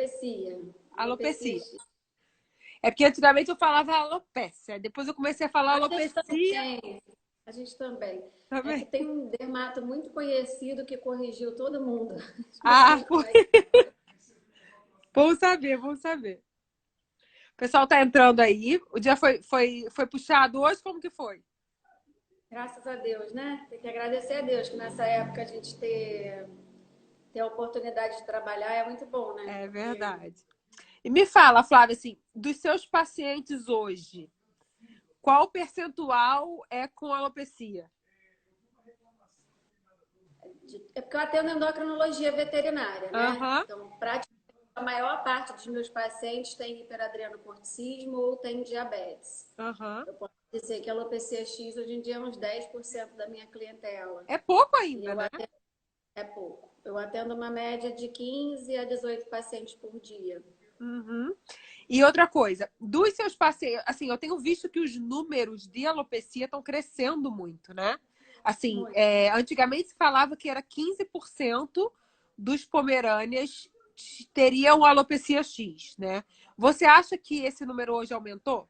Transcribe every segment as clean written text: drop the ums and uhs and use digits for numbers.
alopecia. Alopecia Alopecia. X. É porque antigamente eu falava alopécia. Depois eu comecei a falar A gente alopecia também. A gente também. É que também. tem um dermato muito conhecido que corrigiu todo mundo. Ah, Esqueci qual é. bom saber, bom saber. O pessoal tá entrando aí. O dia foi puxado hoje? Como que foi? Graças a Deus, né? Tem que agradecer a Deus que nessa época a gente ter a oportunidade de trabalhar é muito bom, né? É Porque verdade. E me fala, Flávia, assim, dos seus pacientes hoje, qual percentual é com alopecia? é porque eu atendo endocrinologia veterinária, né? Aham, Então, praticamente a maior parte dos meus pacientes tem hiperadrenocorticismo ou tem diabetes. aham. Eu posso dizer que a alopecia X hoje em dia é uns 10% da minha clientela. É pouco E ainda, eu né? atendo, é pouco. Eu atendo uma média de 15 a 18 pacientes por dia. Uhum. E outra coisa, dos seus pacientes, assim, eu tenho visto que os números de alopecia estão crescendo muito, né? Assim, Muito. antigamente se falava que era 15% dos pomerâneas teriam alopecia X, né? Você acha que esse número hoje aumentou?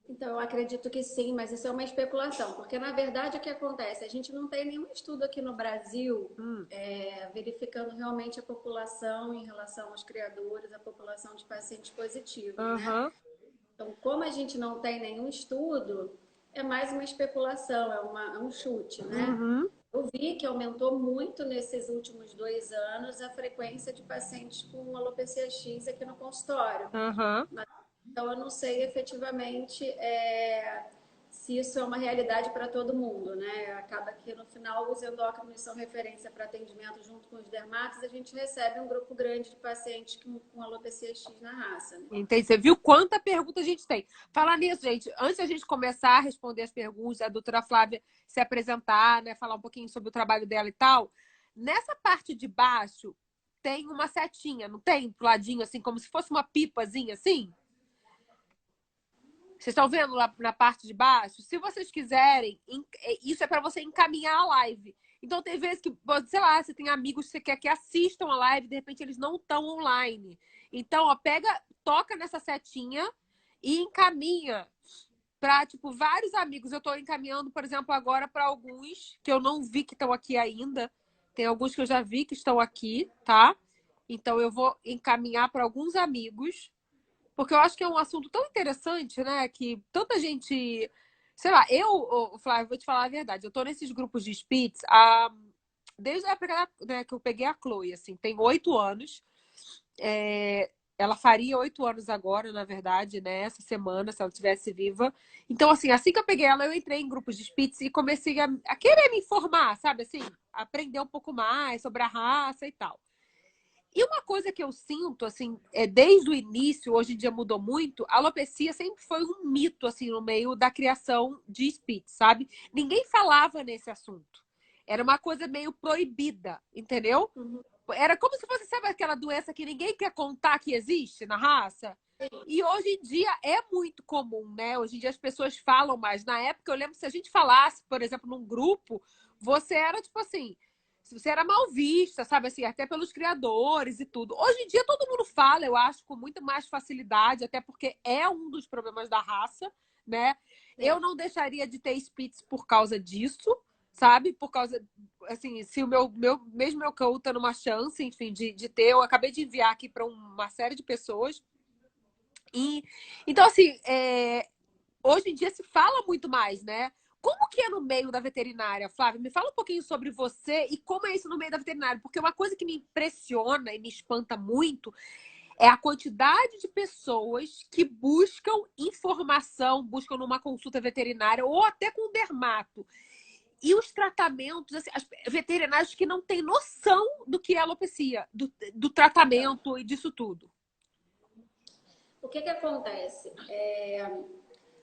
Então, eu acredito que sim, mas isso é uma especulação, porque na verdade o que acontece? A gente não tem nenhum estudo aqui no Brasil verificando realmente a população em relação aos criadores, a população de pacientes positivos, né? Aham, Então, como a gente não tem nenhum estudo, é mais uma especulação, é um chute, né? uhum, Eu vi que aumentou muito nesses últimos 2 anos a frequência de pacientes com alopecia X aqui no consultório. aham. Então, eu não sei efetivamente se isso é uma realidade para todo mundo, né? Acaba que no final os endócrinos são referência para atendimento junto com os dermatos, a gente recebe um grupo grande de pacientes com alopecia X na raça, né? Entendi. Você viu quanta pergunta a gente tem. Falar nisso, gente, antes da gente começar a responder as perguntas, a doutora Flávia se apresentar, né, falar um pouquinho sobre o trabalho dela e tal, nessa parte de baixo tem uma setinha, não tem? Pro ladinho, assim, como se fosse uma pipazinha, assim? Vocês estão vendo lá na parte de baixo? Se vocês quiserem, isso é para você encaminhar a live. Então, tem vezes que, sei lá, você tem amigos que você quer que assistam a live, de repente eles não estão online. Então, ó, toca nessa setinha e encaminha para, tipo, vários amigos. Eu estou encaminhando, por exemplo, agora para alguns que eu não vi que estão aqui ainda. Tem alguns que eu já vi que estão aqui, tá? Então, eu vou encaminhar para alguns amigos porque eu acho que é um assunto tão interessante, né? Que tanta gente. Sei lá, Flávio, vou te falar a verdade. Eu tô nesses grupos de spits desde a época, né, que eu peguei a Chloe, assim, tem 8 anos. Ela faria 8 anos agora, na verdade, né? Essa semana, se ela estivesse viva. Então, assim que eu peguei ela, eu entrei em grupos de spits e comecei a querer me informar, sabe? Assim, aprender um pouco mais sobre a raça e tal. E uma coisa que eu sinto, assim, desde o início, hoje em dia mudou muito, a alopecia sempre foi um mito, assim, no meio da criação de Spitz, sabe? Ninguém falava nesse assunto. Era uma coisa meio proibida, entendeu? Uhum. Era como se fosse, sabe, aquela doença que ninguém quer contar que existe na raça? E hoje em dia é muito comum, né? Hoje em dia as pessoas falam mais. Na época, eu lembro que se a gente falasse, por exemplo, num grupo, você era tipo assim, se você era mal vista, sabe assim, até pelos criadores e tudo. Hoje em dia todo mundo fala, eu acho, com muito mais facilidade, até porque é um dos problemas da raça, né? Sim. Eu não deixaria de ter Spitz por causa disso, sabe? Por causa, assim, se o mesmo meu cão tá numa chance, enfim, de ter, eu acabei de enviar aqui para uma série de pessoas. E, então, assim, hoje em dia se fala muito mais, né? Como que é no meio da veterinária, Flávia? Me fala um pouquinho sobre você e como é isso no meio da veterinária, porque uma coisa que me impressiona e me espanta muito é a quantidade de pessoas que buscam informação, buscam numa consulta veterinária ou até com dermato. E os tratamentos, assim, as veterinários que não têm noção do que é alopecia, do Então, tratamento e disso tudo. o que que acontece?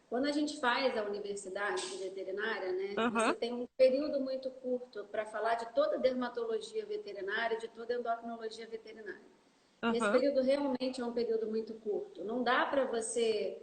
Quando a gente faz a universidade de veterinária, né, você Aham, tem um período muito curto para falar de toda a dermatologia veterinária, de toda a endocrinologia veterinária. E esse aham. período realmente é um período muito curto. Não dá para você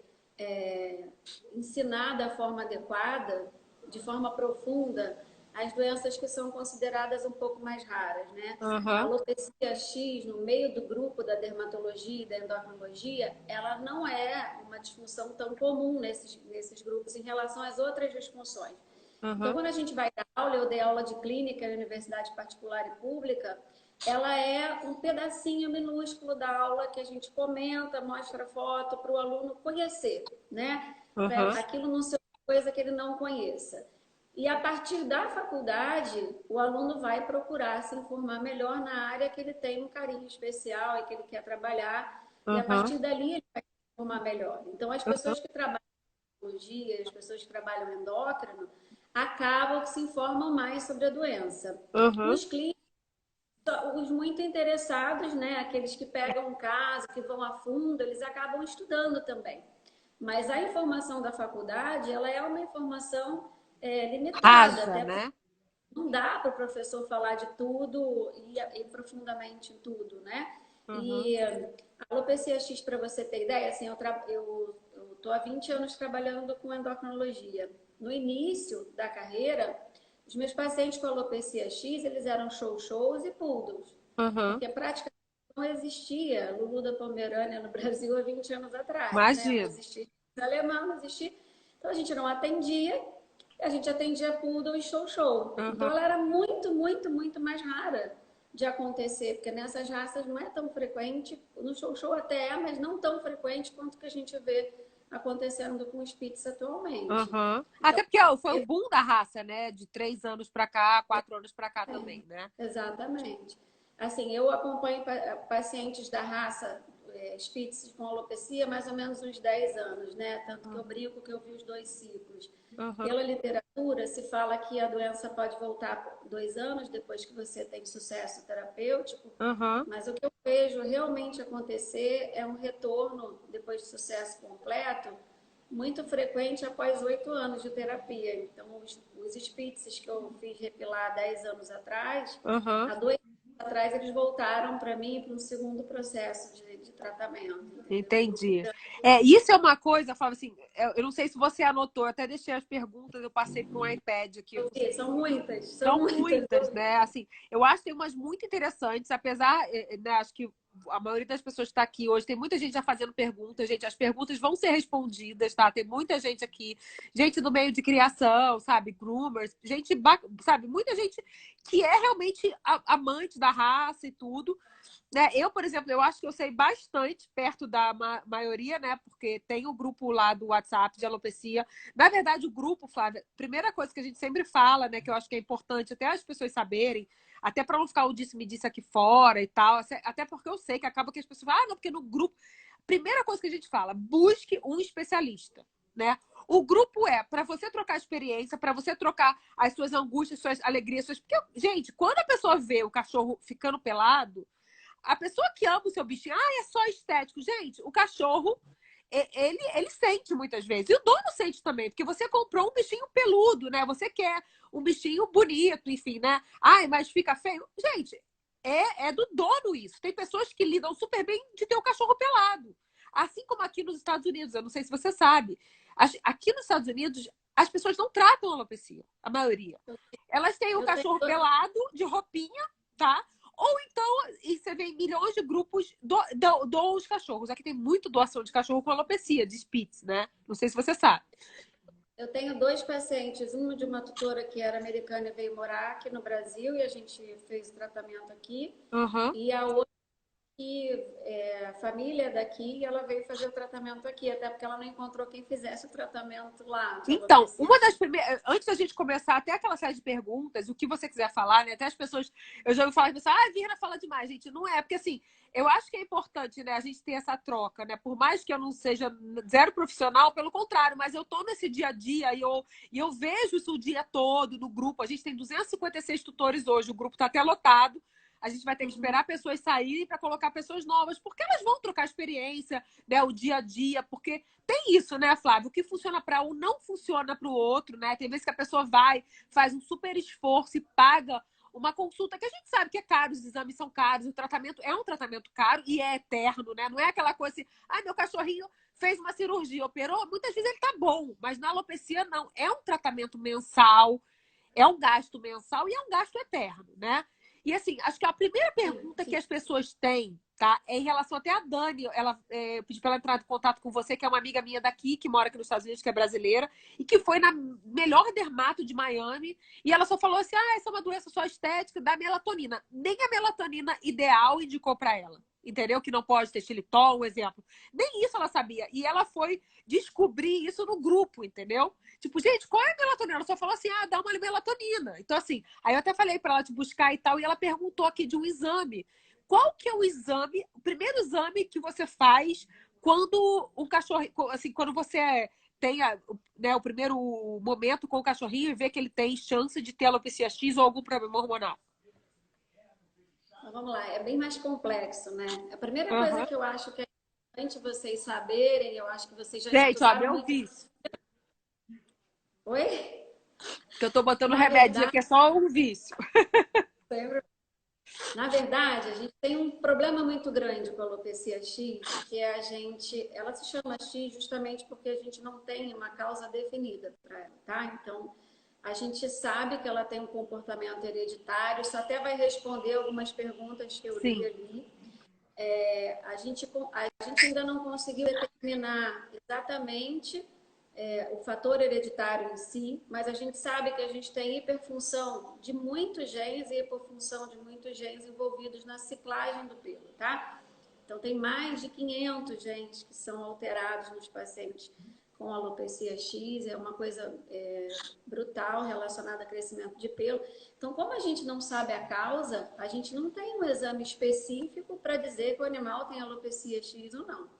ensinar da forma adequada, de forma profunda, as doenças que são consideradas um pouco mais raras, né? A Aham. alopecia X, no meio do grupo da dermatologia e da endocrinologia, ela não é uma disfunção tão comum nesses grupos em relação às outras disfunções. Então, Aham. quando a gente vai dar aula, eu dei aula de clínica em universidade particular e pública, ela é um pedacinho minúsculo da aula que a gente comenta, mostra foto para o aluno conhecer, né? Para Aham. aquilo não ser coisa que ele não conheça. E a partir da faculdade, o aluno vai procurar se informar melhor na área que ele tem um carinho especial e que ele quer trabalhar, e a Aham. partir dali ele vai se informar melhor. Então, as Aham. pessoas que trabalham em oncologia, as pessoas que trabalham em endócrino, acabam que se informam mais sobre a doença. Aham. Os clínicos, os muito interessados, né, aqueles que pegam um caso, que vão a fundo, eles acabam estudando também. Mas a informação da faculdade, ela é uma informação limitada, Rasa, até porque né? não dá para o professor falar de tudo e profundamente em tudo, né? Aham. E a alopecia X, para você ter ideia, assim, eu estou há 20 anos trabalhando com endocrinologia. No início da carreira, os meus pacientes com alopecia X, eles eram shows e poodles, Aham. porque praticamente não existia Lulu da Pomerânia no Brasil há 20 anos atrás, né? Não Imagino. existia alemão, não existia. Então a gente não atendia, a gente atendia poodle e show. Então Aham. ela era muito mais rara de acontecer, porque nessas raças não é tão frequente, no show até é, mas não tão frequente quanto que a gente vê acontecendo com os Spitz atualmente. Aham. Então, Até porque foi o boom da raça, né? De 3 anos pra cá, 4 anos pra cá também, né? exatamente. Assim, eu acompanho pacientes da raça Spitz com alopecia mais ou menos uns 10 anos, né? Tanto que eu brinco que eu vi os dois ciclos. Aham. Pela literatura, se fala que a doença pode voltar por 2 anos depois que você tem sucesso terapêutico, Aham. mas o que eu vejo realmente acontecer é um retorno depois de sucesso completo, muito frequente após 8 anos de terapia. Então, os Spitzes que eu fiz repilar 10 anos atrás, Aham. há 2 anos atrás eles voltaram para mim para um segundo processo de tratamento, entendeu? Entendi. Isso é uma coisa, Flávia, assim, eu não sei se você anotou, eu até deixei as perguntas, eu passei para um iPad aqui. Eu vi, são muitas, são São muitas. muitas, né? Assim, eu acho que tem umas muito interessantes, apesar, né, acho que a maioria das pessoas que está aqui hoje, tem muita gente já fazendo perguntas, gente, as perguntas vão ser respondidas, tá? Tem muita gente aqui, gente do meio de criação, sabe? Groomers, gente, sabe? Muita gente que é realmente amante da raça e tudo. Né? Eu, por exemplo, eu acho que eu sei bastante perto da maioria, né? Porque tem o grupo lá do WhatsApp de alopecia. Na verdade, o grupo, Flávia, primeira coisa que a gente sempre fala, né? Que eu acho que é importante até as pessoas saberem, até para não ficar o disse-me-disse aqui fora e tal, até porque eu sei que acaba que as pessoas falam, ah, não, porque no grupo. Primeira coisa que a gente fala, busque um especialista, né? O grupo é para você trocar experiência, para você trocar as suas angústias, suas alegrias, suas... Porque, gente, quando a pessoa vê o cachorro ficando pelado, a pessoa que ama o seu bichinho, ah, é só estético. Gente, o cachorro, ele sente muitas vezes. E o dono sente também, porque você comprou um bichinho peludo, né? Você quer um bichinho bonito, enfim, né? Ai, mas fica feio. Gente, é do dono isso. Tem pessoas que lidam super bem de ter o cachorro pelado. Assim como aqui nos Estados Unidos, eu não sei se você sabe. Aqui nos Estados Unidos, as pessoas não tratam a alopecia, a maioria. Elas têm o Eu tenho cachorro pelado, de roupinha, tá? Ou então, e você vê em milhões de grupos doam os cachorros. Aqui tem muito doação de cachorro com alopecia, de Spitz, né? Não sei se você sabe. Eu tenho 2 pacientes, uma de uma tutora que era americana e veio morar aqui no Brasil e a gente fez o tratamento aqui. Aham. E a outra que a família daqui e ela veio fazer o tratamento aqui, até porque ela não encontrou quem fizesse o tratamento lá de Então, alopecia. uma das primeiras. Antes da gente começar, até aquela série de perguntas, o que você quiser falar, né? Até as pessoas. Eu já ouvi falar de pessoas, ah, a Virna fala demais, gente. Não é, porque assim, eu acho que é importante, né, a gente ter essa troca, né? Por mais que eu não seja zero profissional, pelo contrário, mas eu tô nesse dia a dia e eu vejo isso o dia todo no grupo. A gente tem 256 tutores hoje, o grupo tá até lotado. A gente vai ter que esperar pessoas saírem para colocar pessoas novas, porque elas vão trocar experiência, né, o dia a dia, porque tem isso, né, Flávio? O que funciona para um não funciona para o outro, né? Tem vezes que a pessoa vai, faz um super esforço e paga uma consulta que a gente sabe que é caro, os exames são caros, o tratamento é um tratamento caro e é eterno, né? Não é aquela coisa assim, ah, meu cachorrinho fez uma cirurgia, operou, muitas vezes ele tá bom, mas na alopecia não. É um tratamento mensal. é um gasto mensal e é um gasto eterno, né? E assim, acho que a primeira pergunta que as pessoas têm, tá? É em relação até a Dani, eu pedi para ela entrar em contato com você, que é uma amiga minha daqui, que mora aqui nos Estados Unidos, que é brasileira, e que foi na melhor dermato de Miami, e ela só falou assim, essa é uma doença só estética, da melatonina. Nem a melatonina ideal indicou para ela, entendeu? Que não pode ter xilitol, um exemplo. Nem isso ela sabia. E ela foi descobrir isso no grupo, entendeu? Tipo, gente, qual é a melatonina? Ela só falou assim, dá uma melatonina. Então, assim, aí eu até falei para ela te buscar e tal, e ela perguntou aqui de um exame. Qual que é o exame, o primeiro exame que você faz quando o cachorro, assim, quando você tem né, o primeiro momento com o cachorrinho e vê que ele tem chance de ter alopecia X ou algum problema hormonal? Então, vamos lá, é bem mais complexo, né? A primeira coisa Uhum. que eu acho que é importante vocês saberem, eu acho que vocês já Gente, ó, estudaram meu muito. vício. Oi? Que eu tô botando Na remédio aqui, verdade, é só um vício. Na verdade, a gente tem um problema muito grande com a alopecia X, que é ela se chama X justamente porque a gente não tem uma causa definida para ela, tá? Então, a gente sabe que ela tem um comportamento hereditário, isso até vai responder algumas perguntas que eu li Sim, ali. A gente ainda não conseguiu determinar exatamente o fator hereditário em si, mas a gente sabe que a gente tem hiperfunção de muitos genes e hipofunção de muitos genes envolvidos na ciclagem do pelo, tá? Então, tem mais de 500 genes que são alterados nos pacientes com alopecia X, é uma coisa brutal relacionada a crescimento de pelo. Então, como a gente não sabe a causa, a gente não tem um exame específico para dizer que o animal tem alopecia X ou não.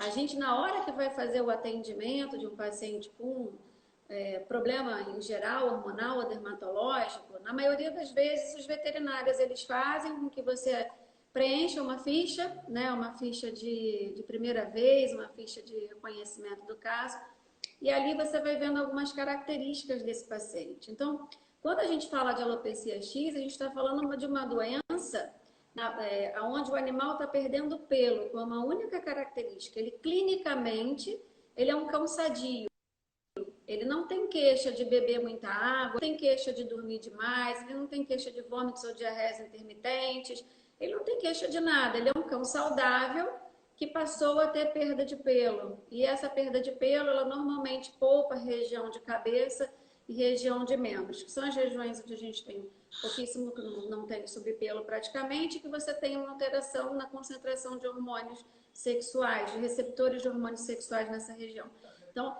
A gente, na hora que vai fazer o atendimento de um paciente com problema em geral, hormonal ou dermatológico, na maioria das vezes os veterinários eles fazem com que você preencha uma ficha, né, uma ficha de primeira vez, uma ficha de reconhecimento do caso, e ali você vai vendo algumas características desse paciente. Então, quando a gente fala de alopecia X, a gente está falando de uma doença onde o animal está perdendo pelo com uma única característica. Ele clinicamente, ele é um cão sadio. Ele não tem queixa de beber muita água, não tem queixa de dormir demais, ele não tem queixa de vômitos ou diarreias intermitentes, ele não tem queixa de nada. Ele é um cão saudável que passou a ter perda de pelo. E essa perda de pelo, ela normalmente poupa a região de cabeça e região de membros, que são as regiões onde a gente tem pouquíssimo, não tem subpelo praticamente, que você tem uma alteração na concentração de hormônios sexuais, de receptores de hormônios sexuais nessa região. Então,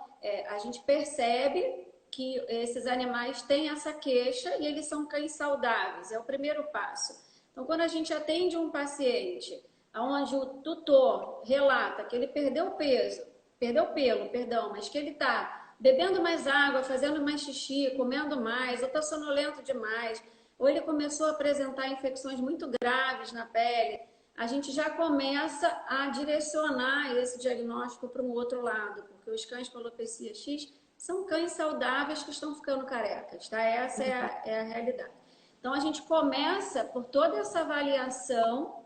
a gente percebe que esses animais têm essa queixa e eles são cães saudáveis, é o primeiro passo. Então, quando a gente atende um paciente onde o tutor relata que ele perdeu pelo, perdão, mas que ele está bebendo mais água, fazendo mais xixi, comendo mais, ou está sonolento demais, ou ele começou a apresentar infecções muito graves na pele, a gente já começa a direcionar esse diagnóstico para um outro lado, porque os cães com alopecia X são cães saudáveis que estão ficando carecas, tá? Essa é a realidade. Então, a gente começa por toda essa avaliação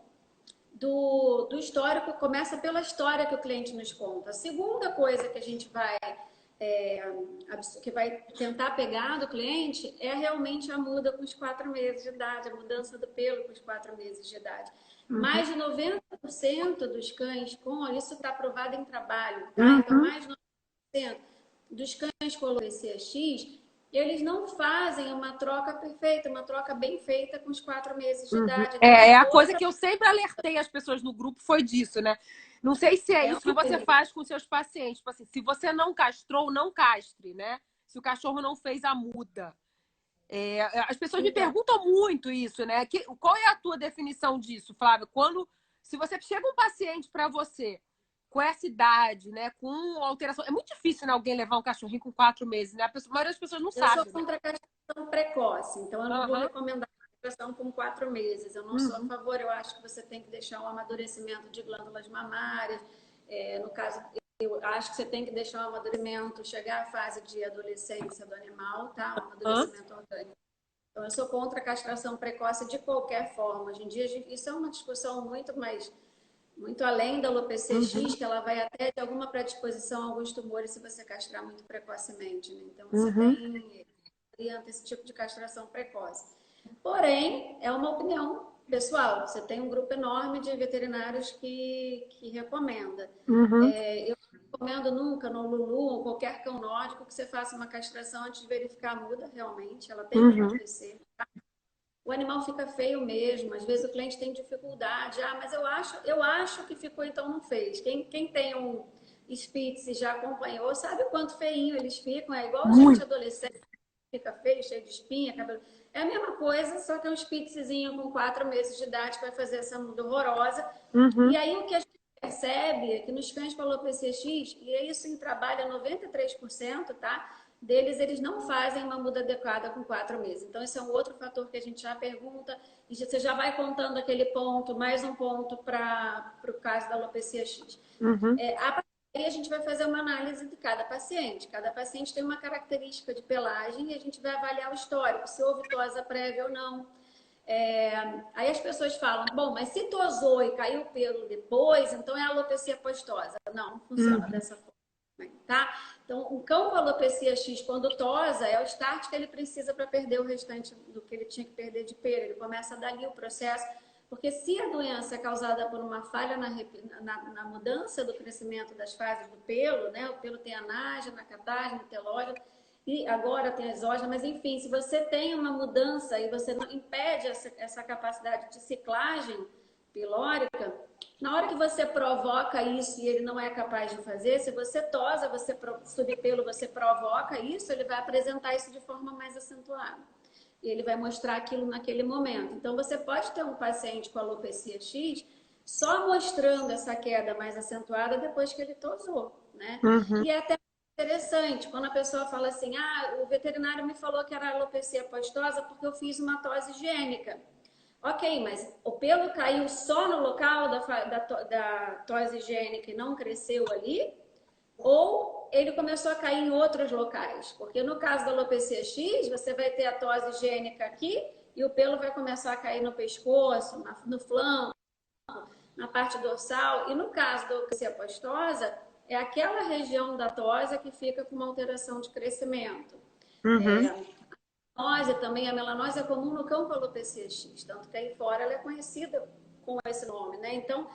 do histórico, começa pela história que o cliente nos conta. A segunda coisa que a gente vai tentar pegar do cliente é realmente a muda com os 4 meses de idade, a mudança do pelo com os 4 meses de idade. Mais de 90% dos cães isso está aprovado em trabalho, tá? Então, mais de 90% dos cães com alopecia X, eles não fazem uma troca perfeita, uma troca bem feita com os 4 meses de idade. É a coisa que eu sempre alertei as pessoas no grupo foi disso, né? Não sei se é isso que você faz com seus pacientes. Tipo assim, se você não castrou, não castre, né? Se o cachorro não fez a muda. As pessoas me perguntam muito isso, né? Qual é a tua definição disso, Flávia? Se você chega um paciente para você com essa idade, né? Com alteração. É muito difícil, né, alguém levar um cachorrinho com 4 meses, né? A maioria das pessoas não Eu sabe. sou contra a castração precoce, então eu não vou Uhum. recomendar a castração com 4 meses. Eu não sou a favor, eu acho que você tem que deixar um amadurecimento de glândulas mamárias. No caso, eu acho que você tem que deixar o amadurecimento, chegar à fase de adolescência do animal, tá? O amadurecimento orgânico. Então, eu sou contra a castração precoce de qualquer forma. Hoje em dia, isso é uma discussão muito além da alopecia X, que ela vai até de alguma predisposição a alguns tumores se você castrar muito precocemente, né? Então, você tem orienta esse tipo de castração precoce. Porém, é uma opinião pessoal. Você tem um grupo enorme de veterinários que recomenda. Uhum. Eu não recomendo nunca no Lulu ou qualquer cão nórdico que você faça uma castração antes de verificar a muda, realmente. Ela tem que Uhum. acontecer. O animal fica feio mesmo. Às vezes o cliente tem dificuldade. Ah, mas eu acho que ficou, então não fez. Quem tem um Spitz e já acompanhou, sabe o quanto feinho eles ficam. É igual gente Muito. adolescente, fica feio, cheio de espinha, cabelo. É a mesma coisa, só que é um Spitzzinho com 4 meses de idade que vai fazer essa muda horrorosa. E Uhum. aí o que a gente percebe é que nos cães com alopecia X, e é isso em trabalho 93%, tá? Deles, eles não fazem uma muda adequada com 4 meses. Então, esse é um outro fator que a gente já pergunta, e você já vai contando aquele ponto, mais um ponto para o caso da alopecia X. Uhum. Aí a gente vai fazer uma análise de cada paciente. Cada paciente tem uma característica de pelagem e a gente vai avaliar o histórico, se houve tosa prévia ou não. Aí as pessoas falam, bom, mas se tosou e caiu o pelo depois, então é alopecia postosa. Não funciona Uhum. dessa forma, tá? Então, um cão com alopecia X, quando tosa, é o start que ele precisa para perder o restante do que ele tinha que perder de pelo. Ele começa dali o processo, porque se a doença é causada por uma falha na mudança do crescimento das fases do pelo, né? O pelo tem anágena, catágena, telógena, e agora tem a exógena, mas enfim, se você tem uma mudança e você não impede essa capacidade de ciclagem pilórica, na hora que você provoca isso e ele não é capaz de fazer, se você tosa, você subpelo, você provoca isso, ele vai apresentar isso de forma mais acentuada. E ele vai mostrar aquilo naquele momento. Então, você pode ter um paciente com alopecia X só mostrando essa queda mais acentuada depois que ele tosou, né? Uhum. E é até interessante, quando a pessoa fala assim, ah, o veterinário me falou que era alopecia postosa porque eu fiz uma tose higiênica. Ok, mas o pelo caiu só no local da tose higiênica e não cresceu ali? Ou ele começou a cair em outros locais? Porque no caso da alopecia X, você vai ter a tose higiênica aqui e o pelo vai começar a cair no pescoço, no flanco, na parte dorsal. E no caso da alopecia postosa, é aquela região da tose que fica com uma alteração de crescimento. Uhum. Melanose também, a melanose é comum no cão com alopecia X, tanto que aí fora ela é conhecida com esse nome, né? Então,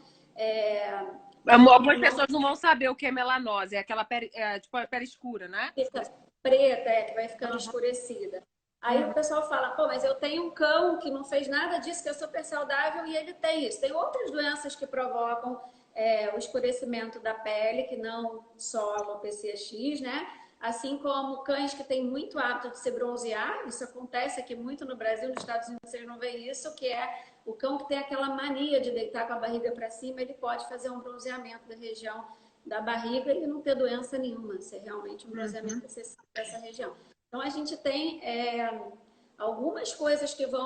Algumas não pessoas não vão saber o que é melanose, é aquela pele, tipo a pele escura, né? fica preta, que vai ficando Uhum. escurecida. Aí o Uhum. pessoal fala, pô, mas eu tenho um cão que não fez nada disso, que é super saudável e ele tem isso. Tem outras doenças que provocam o escurecimento da pele, que não só a alopecia X, né? Assim como cães que têm muito hábito de se bronzear, isso acontece aqui muito no Brasil, nos Estados Unidos vocês não veem isso, que é o cão que tem aquela mania de deitar com a barriga para cima, ele pode fazer um bronzeamento da região da barriga e não ter doença nenhuma, ser realmente um bronzeamento excessivo dessa região. Então, a gente tem algumas coisas que vão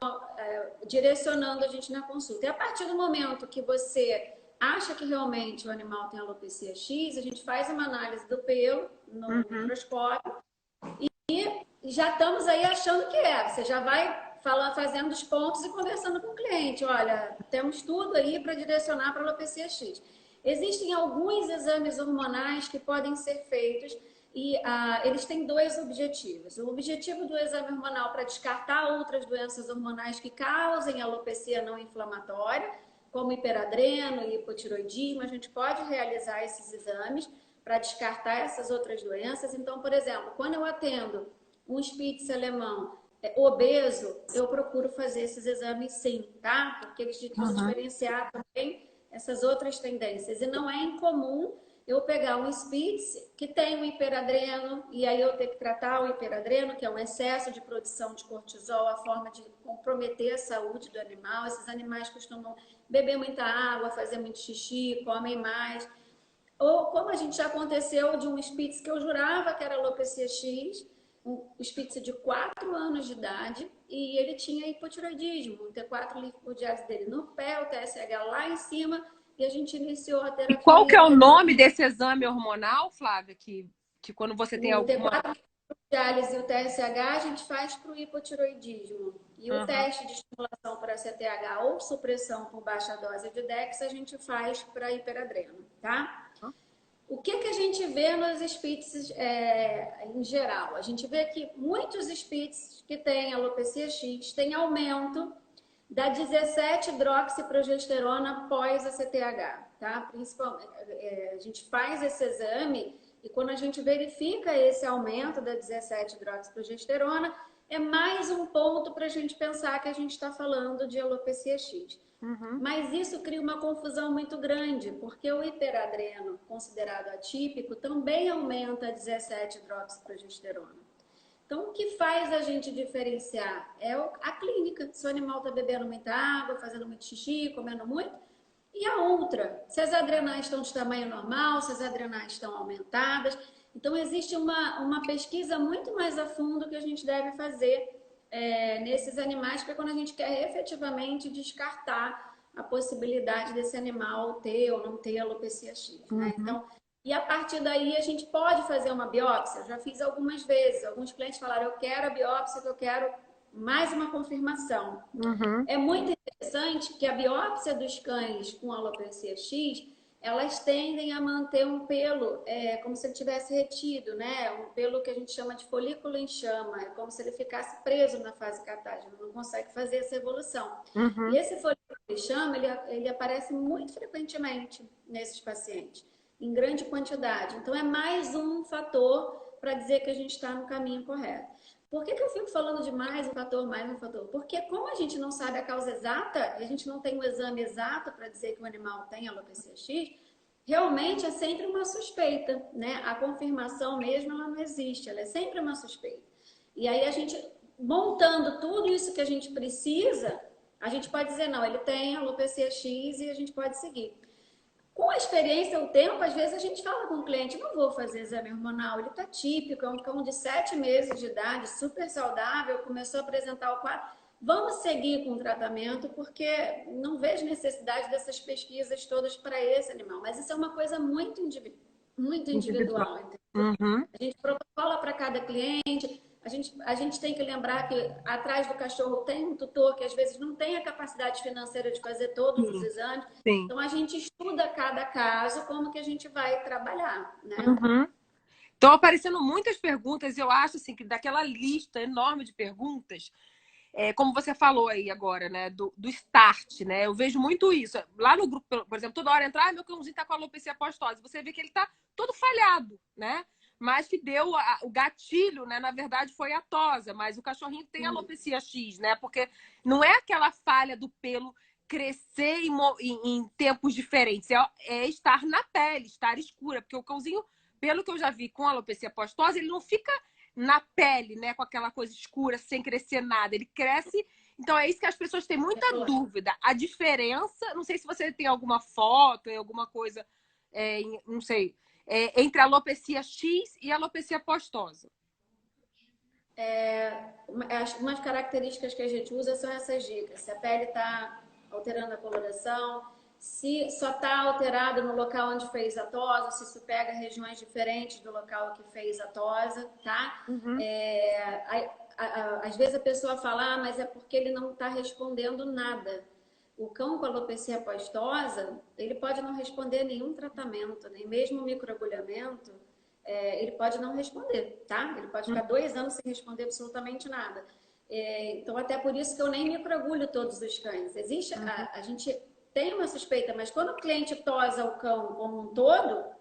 direcionando a gente na consulta. E a partir do momento que você acha que realmente o animal tem alopecia X, a gente faz uma análise do pelo no Uhum. microscópio e já estamos aí achando que é. Você já vai fazendo os pontos e conversando com o cliente. Olha, temos tudo aí para direcionar para a alopecia X. Existem alguns exames hormonais que podem ser feitos e eles têm dois objetivos. O objetivo do exame hormonal para descartar outras doenças hormonais que causem alopecia não inflamatória, como hiperadreno e hipotiroidismo, a gente pode realizar esses exames para descartar essas outras doenças. Então, por exemplo, quando eu atendo um Spitz alemão obeso, eu procuro fazer esses exames sim, tá? Porque eles vão Uhum. diferenciar também essas outras tendências. E não é incomum eu pegar um Spitz que tem um hiperadreno e aí eu ter que tratar o hiperadreno, que é um excesso de produção de cortisol, a forma de comprometer a saúde do animal. Esses animais costumam beber muita água, fazer muito xixi, comem mais. Ou como a gente já aconteceu de um Spitz que eu jurava que era alopecia X, um Spitz de 4 anos de idade, e ele tinha hipotiroidismo, o T4 linfodiase dele no pé, o TSH lá em cima, e a gente iniciou a E qual que terapia é o dele. nome desse exame hormonal, Flávia? Que quando você tem O alguma. T4 linfodiálise e o TSH a gente faz para o hipotiroidismo. E o Uhum. teste de estimulação para CTH ou supressão por baixa dose de DEX a gente faz para hiperadreno, tá? O que que a gente vê nos spits em geral? A gente vê que muitos spits que têm alopecia X têm aumento da 17-hidroxiprogesterona pós-ACTH, tá? Principalmente, a gente faz esse exame e quando a gente verifica esse aumento da 17-hidroxiprogesterona, é mais um ponto para a gente pensar que a gente está falando de alopecia X. Mas isso cria uma confusão muito grande, porque o hiperadreno, considerado atípico, também aumenta a 17-hidroxiprogesterona. Então, o que faz a gente diferenciar é a clínica. Se o animal está bebendo muita água, fazendo muito xixi, comendo muito. E a ultra, se as adrenais estão de tamanho normal, se as adrenais estão aumentadas. Então, existe uma pesquisa muito mais a fundo que a gente deve fazer nesses animais, para quando a gente quer efetivamente descartar a possibilidade desse animal ter ou não ter alopecia X. Né? Então, e a partir daí a gente pode fazer uma biópsia. Eu já fiz algumas vezes. Alguns clientes falaram, eu quero a biópsia, que eu quero mais uma confirmação. É muito interessante que a biópsia dos cães com alopecia X, elas tendem a manter um pelo, como se ele tivesse retido, né? Um pelo que a gente chama de folículo em chama. É como se ele ficasse preso na fase catágena, não consegue fazer essa evolução. E esse folículo em chama, ele aparece muito frequentemente nesses pacientes, em grande quantidade. Então, é mais um fator para dizer que a gente está no caminho correto. Por que eu fico falando de mais um fator? Porque como a gente não sabe a causa exata, a gente não tem um exame exato para dizer que o animal tem alopecia X, realmente é sempre uma suspeita, né? A confirmação mesmo, ela não existe, ela é sempre uma suspeita. E aí a gente, montando tudo isso que a gente precisa, a gente pode dizer, não, ele tem alopecia X e a gente pode seguir. Com a experiência, o tempo, às vezes a gente fala com o cliente, não vou fazer exame hormonal, ele está típico, é um cão de 7 meses de idade, super saudável, começou a apresentar o quadro. Vamos seguir com o tratamento, porque não vejo necessidade dessas pesquisas todas para esse animal. Mas isso é uma coisa muito individual. A gente protocola para cada cliente. A gente tem que lembrar que atrás do cachorro tem um tutor que às vezes não tem a capacidade financeira de fazer todos os exames. Então a gente estuda cada caso, como que a gente vai trabalhar, né? Estão aparecendo muitas perguntas, eu acho assim, que daquela lista enorme de perguntas, como você falou aí agora, né, do start, né? Eu vejo muito isso. Lá no grupo, por exemplo, toda hora entrar, meu cãozinho tá com alopecia apostose. Você vê que ele tá todo falhado, né? Mas que deu o gatilho, né? Na verdade, foi a tosa, mas o cachorrinho tem alopecia X, né? Porque não é aquela falha do pelo crescer em tempos diferentes, é estar na pele, estar escura, porque o cãozinho, pelo que eu já vi com alopecia apostose, ele não fica na pele, né, com aquela coisa escura, sem crescer nada. Ele cresce. Então é isso que as pessoas têm muita dúvida. A diferença, não sei se você tem alguma foto, alguma coisa, não sei, entre a alopecia X e a alopecia apostosa. Umas características que a gente usa são essas dicas. Se a pele está alterando a coloração, se só está alterado no local onde fez a tosa, se isso pega regiões diferentes do local que fez a tosa, tá? Às vezes a pessoa fala, mas é porque ele não está respondendo nada. O cão com alopecia apostosa, ele pode não responder a nenhum tratamento, nem mesmo o microagulhamento, ele pode não responder, tá? Ele pode ficar 2 anos sem responder absolutamente nada. Então, até por isso que eu nem microagulho todos os cães. Existe, a gente tem uma suspeita, mas quando o cliente tosa o cão como um todo,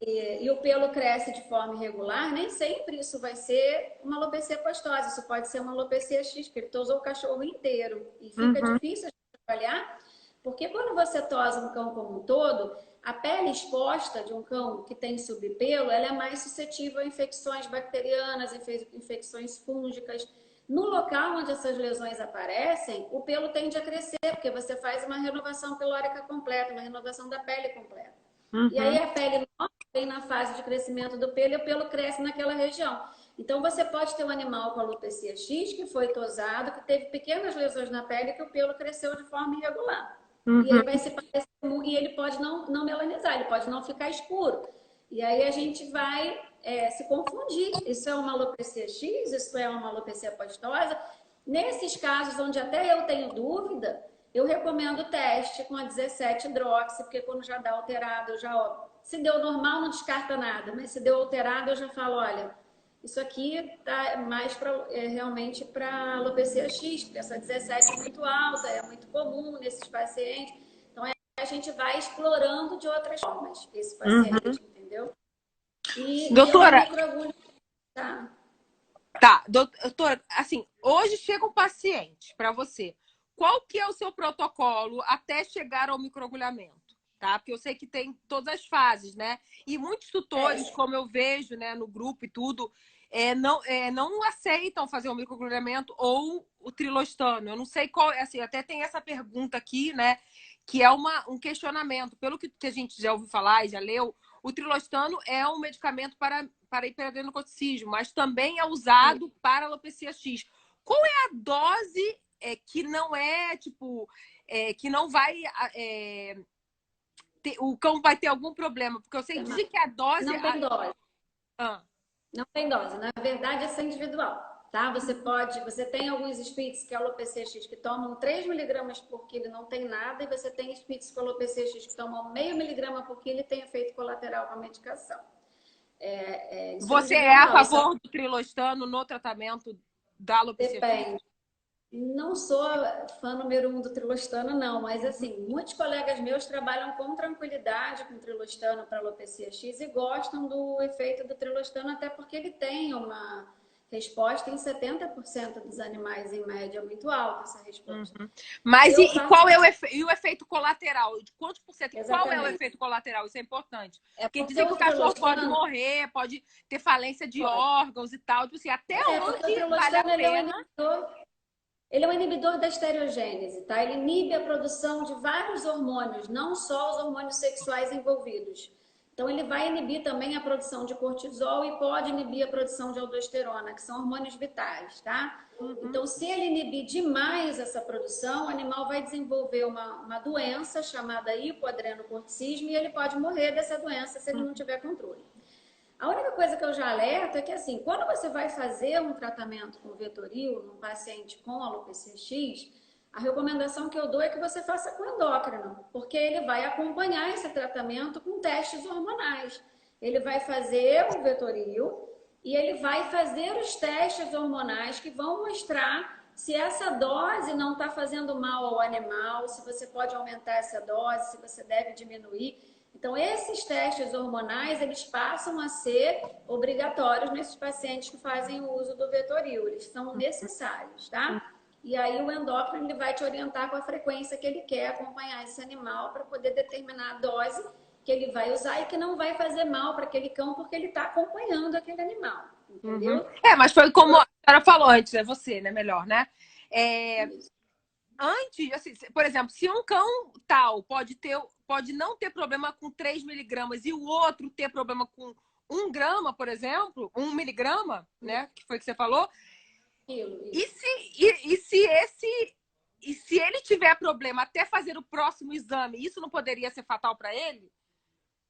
e o pelo cresce de forma irregular, nem sempre isso vai ser uma alopecia apostosa. Isso pode ser uma alopecia X, porque ele tosou o cachorro inteiro. E fica difícil de trabalhar, porque quando você tosa um cão como um todo, a pele exposta de um cão que tem subpelo, ela é mais suscetível a infecções bacterianas, infecções fúngicas. No local onde essas lesões aparecem, o pelo tende a crescer, porque você faz uma renovação pelórica completa, uma renovação da pele completa. E aí a pele nova vem na fase de crescimento do pelo e o pelo cresce naquela região. Então você pode ter um animal com alopecia X que foi tosado, que teve pequenas lesões na pele, que o pelo cresceu de forma irregular. E ele vai se parecer, e ele pode não melanizar, ele pode não ficar escuro. E aí a gente vai se confundir. Isso é uma alopecia X? Isso é uma alopecia apostosa? Nesses casos onde até eu tenho dúvida, eu recomendo o teste com a 17-hidroxi, porque quando já dá alterado, Se deu normal, não descarta nada, mas se deu alterado, eu já falo, olha, isso aqui tá mais realmente para alopecia X, porque essa 17 é muito alta, é muito comum nesses pacientes. Então, a gente vai explorando de outras formas esse paciente, entendeu? E eu Doutora, microagulho, tá? tá, doutora, assim, hoje chega um paciente para você. Qual que é o seu protocolo até chegar ao microagulhamento? Tá? Porque eu sei que tem todas as fases, né? E muitos tutores, como eu vejo, né, no grupo e tudo, não aceitam fazer o microagulhamento ou o trilostano. Eu não sei qual, assim, até tem essa pergunta aqui, né? Que é um questionamento. Pelo que a gente já ouviu falar e já leu, o trilostano é um medicamento para hiperadenocorticismo, mas também é usado para alopecia X. Qual é a dose que não é, tipo, que não vai... o cão vai ter algum problema? Porque eu sei, dizem que a dose... Não tem dose. Ah. Não tem dose. Na verdade, é individual. Tá? Você tem alguns espíritos que é alopecia X que tomam 3 miligramas por quilo, não tem nada, e você tem espíritos com alopecia X que tomam meio miligrama por quilo e tem efeito colateral com a medicação. Você é a favor do trilostano no tratamento da alopecia X? Depende. Não sou fã número 1 do trilostano, não, mas assim, muitos colegas meus trabalham com tranquilidade com trilostano para alopecia X e gostam do efeito do trilostano, até porque ele tem uma resposta em 70% dos animais, em média, muito alta essa resposta. Mas qual é o efeito colateral? De quantos por cento? Exatamente. Qual é o efeito colateral? Isso é importante. Porque dizem que o cachorro pode morrer, pode ter falência de órgãos e tal. Tipo assim, até onde vale a pena? Ele é um inibidor da estereogênese, tá? Ele inibe a produção de vários hormônios, não só os hormônios sexuais envolvidos. Então, ele vai inibir também a produção de cortisol e pode inibir a produção de aldosterona, que são hormônios vitais, tá? Então, se ele inibir demais essa produção, o animal vai desenvolver uma doença chamada hipoadrenocorticismo e ele pode morrer dessa doença se ele não tiver controle. A única coisa que eu já alerto é que, assim, quando você vai fazer um tratamento com Vetoril num paciente com alopecia X, a recomendação que eu dou é que você faça com endócrino, porque ele vai acompanhar esse tratamento com testes hormonais. Ele vai fazer o Vetoril e ele vai fazer os testes hormonais que vão mostrar se essa dose não está fazendo mal ao animal, se você pode aumentar essa dose, se você deve diminuir. Então, esses testes hormonais, eles passam a ser obrigatórios nesses pacientes que fazem o uso do Vetoril. Eles são necessários, tá? E aí o endócrino ele vai te orientar com a frequência que ele quer acompanhar esse animal para poder determinar a dose que ele vai usar e que não vai fazer mal para aquele cão porque ele está acompanhando aquele animal, entendeu? Mas foi como a senhora falou antes, é você, né? Melhor, né? Antes, assim, por exemplo, se um cão tal pode não ter problema com 3 miligramas e o outro ter problema com 1 grama, por exemplo, 1 miligrama, né? Que foi que você falou. E se ele tiver problema até fazer o próximo exame, isso não poderia ser fatal para ele?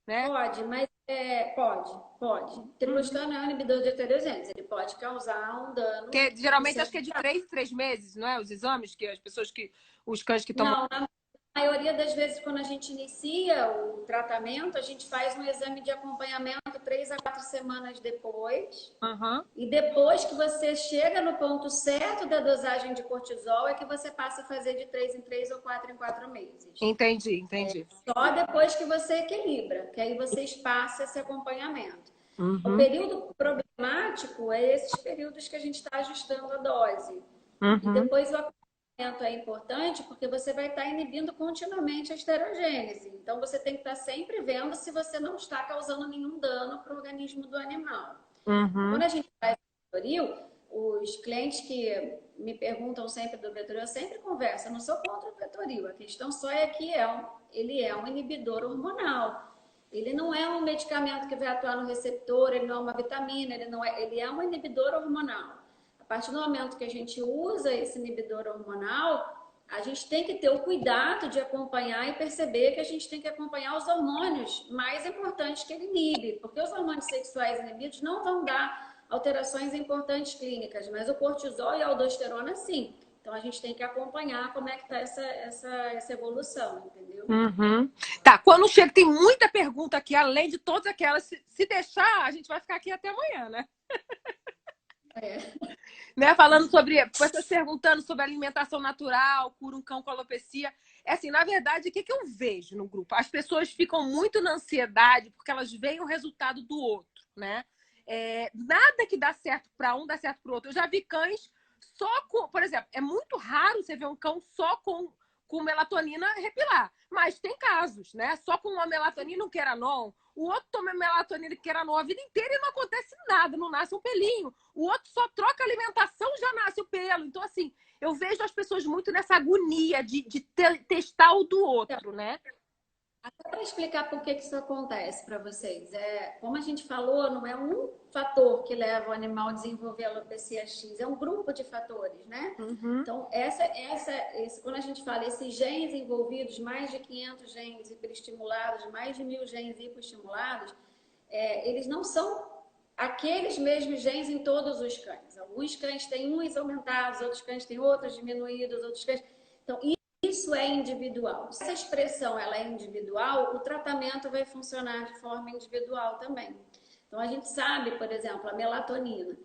Né? Pode, mas pode. Trilostano é um inibidor de estereogênese, ele pode causar um dano. Porque geralmente acho que é de 3 meses, não é? Os exames que as pessoas os cães que tomam. Não, na maioria das vezes, quando a gente inicia o tratamento, a gente faz um exame de acompanhamento 3 a 4 semanas depois. E depois que você chega no ponto certo da dosagem de cortisol, é que você passa a fazer de 3 em 3 ou 4 em 4 meses. Entendi. Só depois que você equilibra, que aí você espaça esse acompanhamento. O período problemático é esses períodos que a gente está ajustando a dose. E depois o acompanhamento é importante porque você vai estar inibindo continuamente a estereogênese. Então, você tem que estar sempre vendo se você não está causando nenhum dano para o organismo do animal. Quando a gente faz o Vetoril, os clientes que me perguntam sempre do Vetoril, eu sempre converso, eu não sou contra o Vetoril. A questão só é que ele é um inibidor hormonal. Ele não é um medicamento que vai atuar no receptor, ele não é uma vitamina, ele é um inibidor hormonal. A partir do momento que a gente usa esse inibidor hormonal, a gente tem que ter o cuidado de acompanhar e perceber que a gente tem que acompanhar os hormônios mais importantes que ele inibe, porque os hormônios sexuais inibidos não vão dar alterações importantes clínicas, mas o cortisol e a aldosterona sim. Então a gente tem que acompanhar como é que está essa evolução, entendeu? Tá, eu não chego, tem muita pergunta aqui, além de todas aquelas. Se deixar, a gente vai ficar aqui até amanhã, né? É. Né? Falando sobre, pessoas perguntando sobre alimentação natural, cura um cão com alopecia. É assim, na verdade, o que eu vejo no grupo? As pessoas ficam muito na ansiedade porque elas veem o resultado do outro, né? Nada que dá certo para um dá certo para o outro. Eu já vi cães só com, por exemplo, é muito raro você ver um cão só com melatonina repilar. Mas tem casos, né? Só com uma melatonina e um queranon. O outro toma melatonina e queranon a vida inteira e não acontece nada, não nasce um pelinho. O outro só troca alimentação e já nasce o pelo. Então, assim, eu vejo as pessoas muito nessa agonia de testar o do outro, né? Até para explicar por que isso acontece para vocês. Como a gente falou, não é um fator que leva o animal a desenvolver alopecia X, é um grupo de fatores, né? Uhum. Então, quando a gente fala esses genes envolvidos, mais de 500 genes hiperestimulados, mais de 1.000 genes hipoestimulados, eles não são aqueles mesmos genes em todos os cães. Alguns cães têm uns aumentados, outros cães têm outros diminuídos, outros cães... Então, isso é individual. Se essa expressão ela é individual, o tratamento vai funcionar de forma individual também. Então, a gente sabe, por exemplo, a melatonina.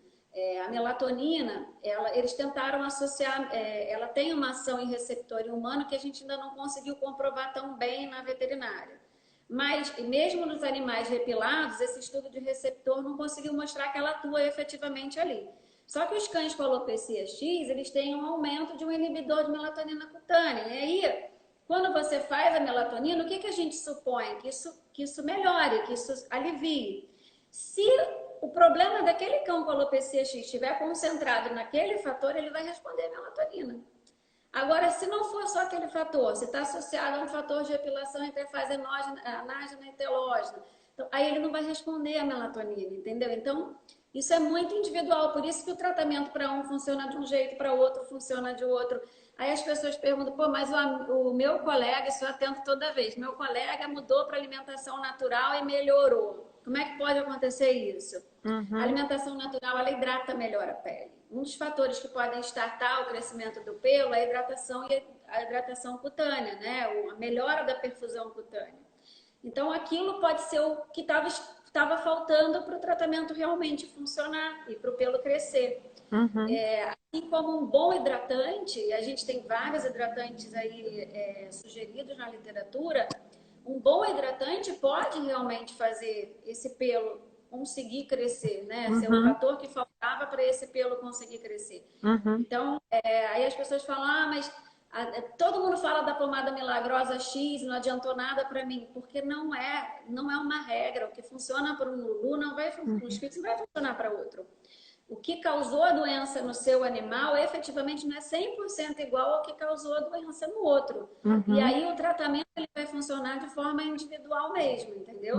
A melatonina, eles tentaram associar, ela tem uma ação em receptor humano que a gente ainda não conseguiu comprovar tão bem na veterinária. Mas, mesmo nos animais repilados, esse estudo de receptor não conseguiu mostrar que ela atua efetivamente ali. Só que os cães com alopecia X, eles têm um aumento de um inibidor de melatonina cutânea. E aí, quando você faz a melatonina, o que a gente supõe? Que isso melhore, que isso alivie. Se o problema daquele cão com alopecia X estiver concentrado naquele fator, ele vai responder melatonina. Agora, se não for só aquele fator, se está associado a um fator de epilação entre a fase anágena e telógena, então, aí ele não vai responder a melatonina, entendeu? Então, isso é muito individual, por isso que o tratamento para um funciona de um jeito, para o outro funciona de outro. Aí as pessoas perguntam, pô, mas o meu colega, isso eu atento toda vez, meu colega mudou para alimentação natural e melhorou. Como é que pode acontecer isso? Uhum. A alimentação natural, ela hidrata melhor a pele. Um dos fatores que podem startar o crescimento do pelo é a hidratação cutânea, né? A melhora da perfusão cutânea. Então, aquilo pode ser o que estava faltando para o tratamento realmente funcionar e para o pelo crescer. Uhum. Assim como um bom hidratante, e a gente tem vários hidratantes aí sugeridos na literatura, um bom hidratante pode realmente fazer esse pelo conseguir crescer, né? Ser um fator que faltava para esse pelo conseguir crescer. Uhum. Então, aí as pessoas falam, mas todo mundo fala da pomada milagrosa X, não adiantou nada para mim, porque não é uma regra. O que funciona para um Lulu não vai, um Spitz não vai funcionar para outro. O que causou a doença no seu animal efetivamente não é 100% igual ao que causou a doença no outro. E aí o tratamento ele vai funcionar de forma individual mesmo, entendeu?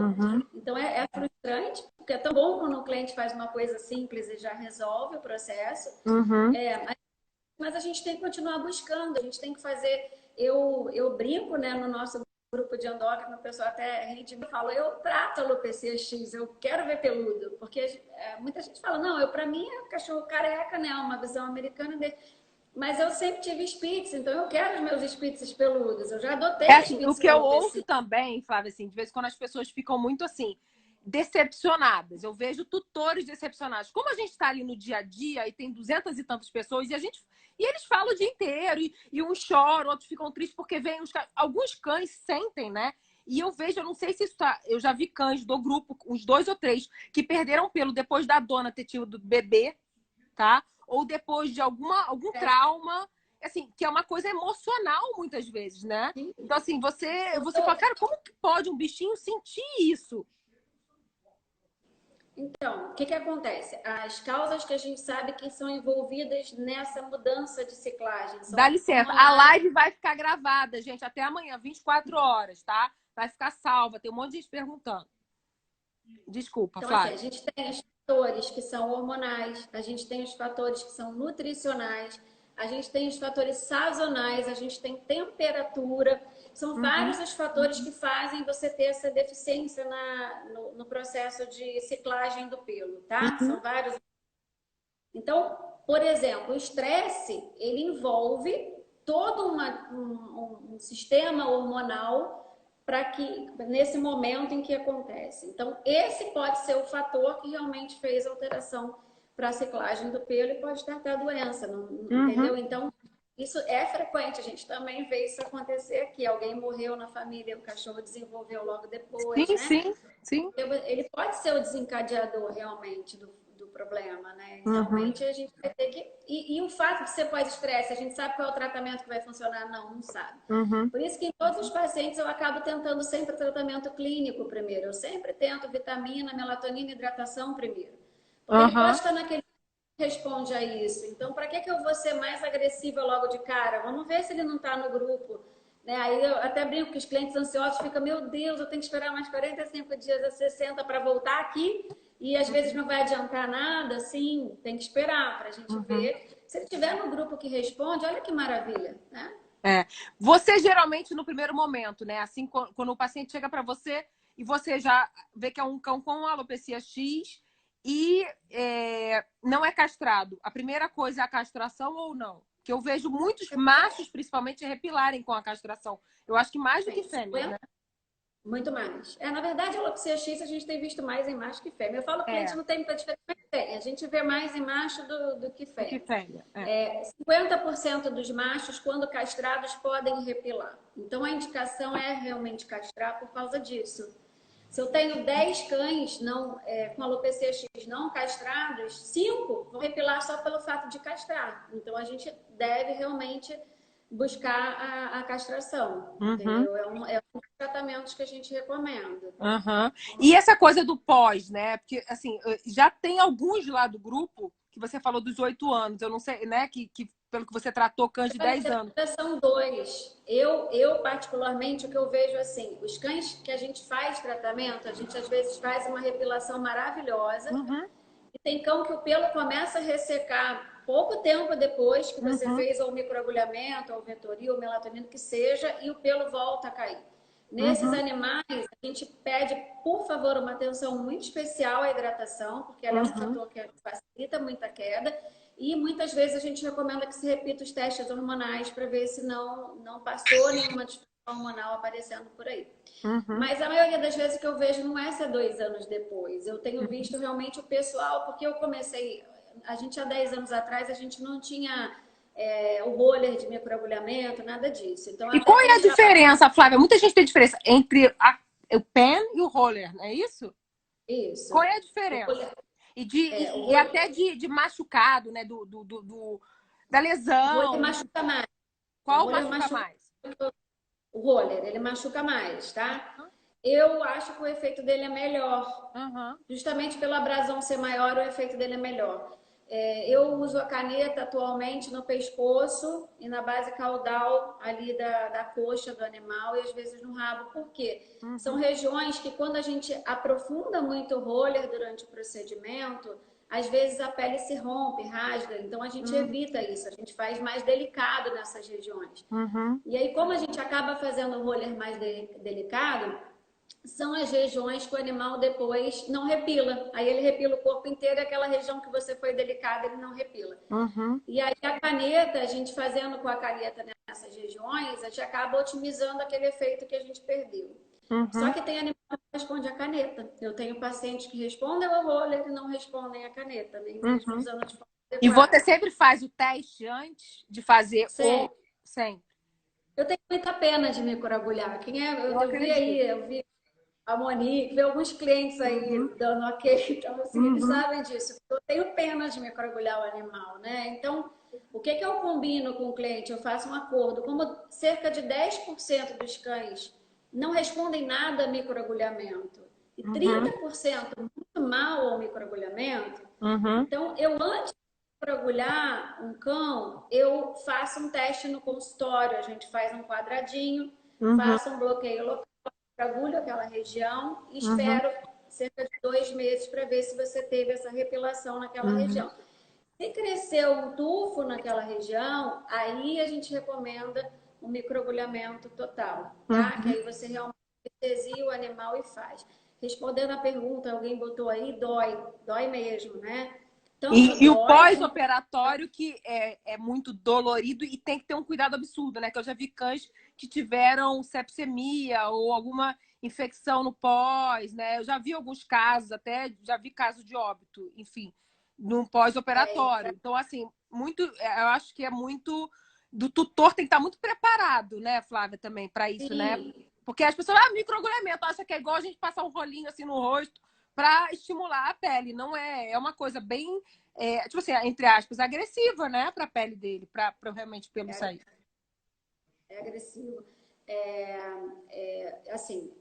Então é frustrante, porque é tão bom quando o cliente faz uma coisa simples e já resolve o processo. Mas a gente tem que continuar buscando, a gente tem que fazer. Eu brinco, né, no nosso grupo de endócrino, o pessoal até ri de mim, fala, eu trato alopecia X, eu quero ver peludo, porque muita gente fala, não, para mim é cachorro careca, né, uma visão americana dele. Mas eu sempre tive Spitz, então eu quero os meus Spitz peludos, eu já adotei assim, Spitz o que eu ouço alopecia. também, Flávia, assim, de vez em quando as pessoas ficam muito assim, decepcionadas. Eu vejo tutores decepcionados. Como a gente está ali no dia a dia e tem 200 e tantas pessoas e eles falam o dia inteiro e uns choram, outros ficam tristes porque vem alguns cães sentem, né? E eu vejo, eu não sei se isso tá. Eu já vi cães do grupo, uns 2 ou 3, que perderam pelo depois da dona ter tido do bebê, tá? Ou depois de algum trauma, assim, que é uma coisa emocional muitas vezes, né? Então, assim, você fala, cara, como que pode um bichinho sentir isso? Então, o que acontece? As causas que a gente sabe que são envolvidas nessa mudança de ciclagem Dá são licença, a hormonais. live vai ficar gravada, gente, até amanhã, 24 horas, tá? Vai ficar salva, tem um monte de gente perguntando. Desculpa, Então, assim, Flávia. a gente tem os fatores que são hormonais, a gente tem os fatores que são nutricionais, a gente tem os fatores sazonais, a gente tem temperatura. São vários os fatores que fazem você ter essa deficiência no processo de ciclagem do pelo, tá? São vários. Então, por exemplo, o estresse, ele envolve todo um sistema hormonal para que nesse momento em que acontece. Então, esse pode ser o fator que realmente fez alteração para a ciclagem do pelo e pode tratar a doença, não, entendeu? Então, isso é frequente, a gente também vê isso acontecer aqui. Alguém morreu na família, o cachorro desenvolveu logo depois, Sim, né? sim, sim. Ele pode ser o desencadeador realmente do problema, né? Uhum. Realmente a gente vai ter que. E o fato de ser pós-estresse, a gente sabe qual é o tratamento que vai funcionar? Não, não sabe. Uhum. Por isso que em todos os pacientes eu acabo tentando sempre tratamento clínico primeiro. Eu sempre tento vitamina, melatonina, hidratação primeiro. Porque ele pode Uhum. estar naquele que responde a isso. Então, para que eu vou ser mais agressiva logo de cara? Vamos ver se ele não está no grupo. Né? Aí eu até brinco que os clientes ansiosos ficam, meu Deus, eu tenho que esperar mais 45 dias a 60 para voltar aqui e às vezes não vai adiantar nada. Sim, tem que esperar para a gente Uhum. ver. Se ele estiver no grupo que responde, olha que maravilha, né? É. Você geralmente no primeiro momento, né? Assim, quando o paciente chega para você e você já vê que é um cão com alopecia X e não é castrado. A primeira coisa é a castração ou não? Que eu vejo muitos machos, principalmente, repilarem com a castração. Eu acho que mais do que fêmeas, né? Muito mais. Na verdade, a alopecia X a gente tem visto mais em macho que fêmea. Eu falo que cliente É, não tem muita diferença, mas tem. A gente vê mais em macho do que do que fêmea. fêmea. É. 50% dos machos, quando castrados, podem repilar. Então, a indicação é realmente castrar por causa disso. Se eu tenho 10 cães com alopecia X não castrados, 5 vão repilar só pelo fato de castrar. Então, a gente deve realmente buscar a castração, Uhum. entendeu? É um dos tratamentos que a gente recomenda. Uhum. E essa coisa do pós, né? Porque, assim, já tem alguns lá do grupo, que você falou dos 8 anos, eu não sei, né? Que pelo que você tratou, cães de 10 anos. São dois. Particularmente, o que eu vejo assim, os cães que a gente faz tratamento, a gente às vezes faz uma repilação maravilhosa. Uhum. E tem cão que o pelo começa a ressecar pouco tempo depois que você Uhum. fez ou microagulhamento, ou Vetoryl, ou melatonina, que seja, e o pelo volta a cair. Nesses Uhum. animais, a gente pede, por favor, uma atenção muito especial à hidratação, porque ela é um Uhum. fator que facilita muito a queda. E muitas vezes a gente recomenda que se repita os testes hormonais para ver se não passou nenhuma disfunção hormonal aparecendo por aí. Uhum. Mas a maioria das vezes que eu vejo não é ser 2 anos depois. Eu tenho visto realmente o pessoal, porque eu comecei, a gente há 10 anos atrás, a gente não tinha o roller de microagulhamento, nada disso. Então, E até qual é a deixar diferença, Flávia? Muita gente tem diferença entre o pen e o roller, não é isso? isso. Qual é a O diferença? roller, E o roller, até de machucado, né? Da o roller lesão. machuca mais. O Qual roller machuca machuca mais? o roller, ele machuca mais, tá? Aham. Eu acho que o efeito dele é melhor. Aham. Justamente pela abrasão ser maior, o efeito dele é melhor. Eu uso a caneta atualmente no pescoço e na base caudal ali da coxa do animal e às vezes no rabo. Por quê? São Uhum. regiões que quando a gente aprofunda muito o roller durante o procedimento, às vezes a pele se rompe, rasga. Então a gente evita isso, a gente faz mais delicado nessas regiões. Uhum. E aí, como a gente acaba fazendo o roller mais delicado, são as regiões que o animal depois não repila. Aí ele repila o corpo inteiro e aquela região que você foi delicada, ele não repila. Uhum. E aí a caneta, a gente fazendo com a caneta nessas regiões, a gente acaba otimizando aquele efeito que a gente perdeu. Só Uhum. que tem animal que responde a caneta. Eu tenho pacientes que respondem ao roller e não respondem a caneta, nem mesmo Uhum. usando de forma E você adequada. sempre faz o teste antes de fazer o Sempre. sempre. Eu tenho muita pena de me coagulhar. Eu Eu vi aí, acredito. eu vi a Monique, vê alguns clientes aí Uhum. dando ok, então assim, eles Uhum. sabem disso. Eu tenho pena de microagulhar o animal, né? Então, o que eu combino com o cliente? Eu faço um acordo. Como cerca de 10% dos cães não respondem nada a microagulhamento e Uhum. 30% muito mal ao microagulhamento, Uhum. então eu antes de microagulhar um cão, eu faço um teste no consultório, a gente faz um quadradinho, Uhum. faço um bloqueio local, agulho aquela região e Uhum. espero cerca de 2 meses para ver se você teve essa repilação naquela Uhum. região. Se cresceu um tufo naquela região, aí a gente recomenda um microagulhamento total, tá? Que Uhum. aí você realmente anestesia o animal e faz. Respondendo a pergunta, alguém botou aí, dói mesmo, né? Tanto E o dói como pós-operatório que é muito dolorido e tem que ter um cuidado absurdo, né? Que eu já vi cães que tiveram sepsemia ou alguma infecção no pós, né? Eu já vi alguns casos, até já vi caso de óbito, enfim, num pós-operatório. Então, assim, eu acho que é muito do tutor tem que estar muito preparado, né, Flávia, também para isso, Sim. né? Porque as pessoas, microagulhamento, acha que é igual a gente passar um rolinho assim no rosto para estimular a pele. Não é, é uma coisa bem, tipo assim, entre aspas, agressiva, né, para a pele dele, para realmente pelo sair. É agressivo. Assim,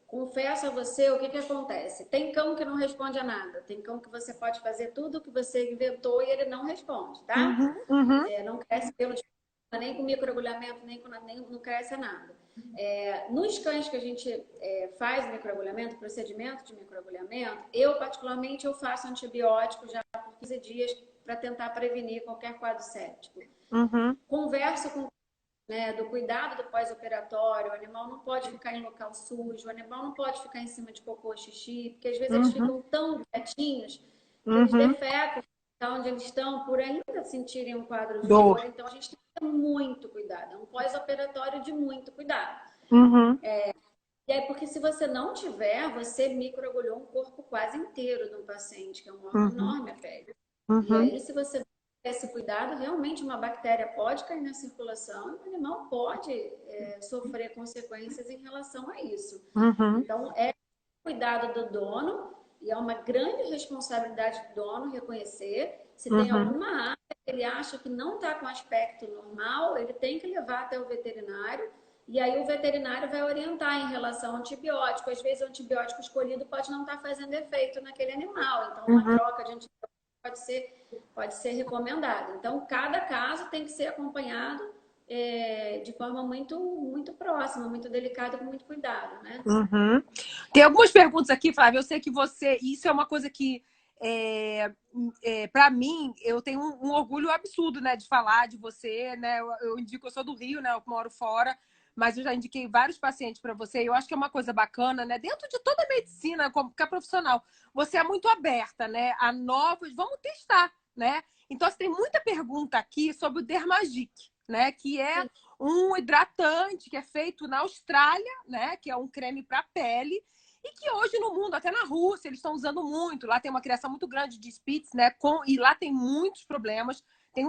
confesso a você o que que acontece. Tem cão que não responde a nada. Tem cão que você pode fazer tudo o que você inventou e ele não responde, tá? Não cresce pelo de nem com microagulhamento, nem não cresce nada. Nos cães que a gente faz microagulhamento, procedimento de microagulhamento, eu particularmente eu faço antibiótico já por 15 dias para tentar prevenir qualquer quadro séptico. Converso com do cuidado do pós-operatório, o animal não pode ficar em local sujo, o animal não pode ficar em cima de cocô, xixi, porque às vezes eles ficam tão quietinhos que eles defecam onde eles estão por ainda sentirem um quadro de dor. Então a gente tem que ter muito cuidado, é um pós-operatório de muito cuidado. E aí, porque se você não tiver, você microagulhou um corpo quase inteiro de um paciente, que é um órgão enorme a pele. E aí, se você não ter esse cuidado, realmente uma bactéria pode cair na circulação e o animal pode sofrer consequências em relação a isso. Então, é cuidado do dono e é uma grande responsabilidade do dono reconhecer se tem alguma área que ele acha que não está com aspecto normal, ele tem que levar até o veterinário. E aí o veterinário vai orientar em relação ao antibiótico. Às vezes o antibiótico escolhido pode não estar fazendo efeito naquele animal. Então, uma troca de antibiótico pode ser recomendada. Então, cada caso tem que ser acompanhado de forma muito, muito próxima, muito delicada, com muito cuidado, né? Tem algumas perguntas aqui, Flávia. Eu sei que isso é uma coisa que, para mim, eu tenho um orgulho absurdo, né, de falar de você, né? Eu indico, eu sou do Rio, né? Eu moro fora. Mas eu já indiquei vários pacientes para você. E eu acho que é uma coisa bacana, né? Dentro de toda a medicina, como que é profissional, você é muito aberta, né? A novos, vamos testar, né? Então, assim, tem muita pergunta aqui sobre o Dermagic, né? Que é um hidratante que é feito na Austrália, né? Que é um creme para pele. E que hoje no mundo, até na Rússia, eles estão usando muito. Lá tem uma criação muito grande de Spitz, né? E lá tem muitos problemas.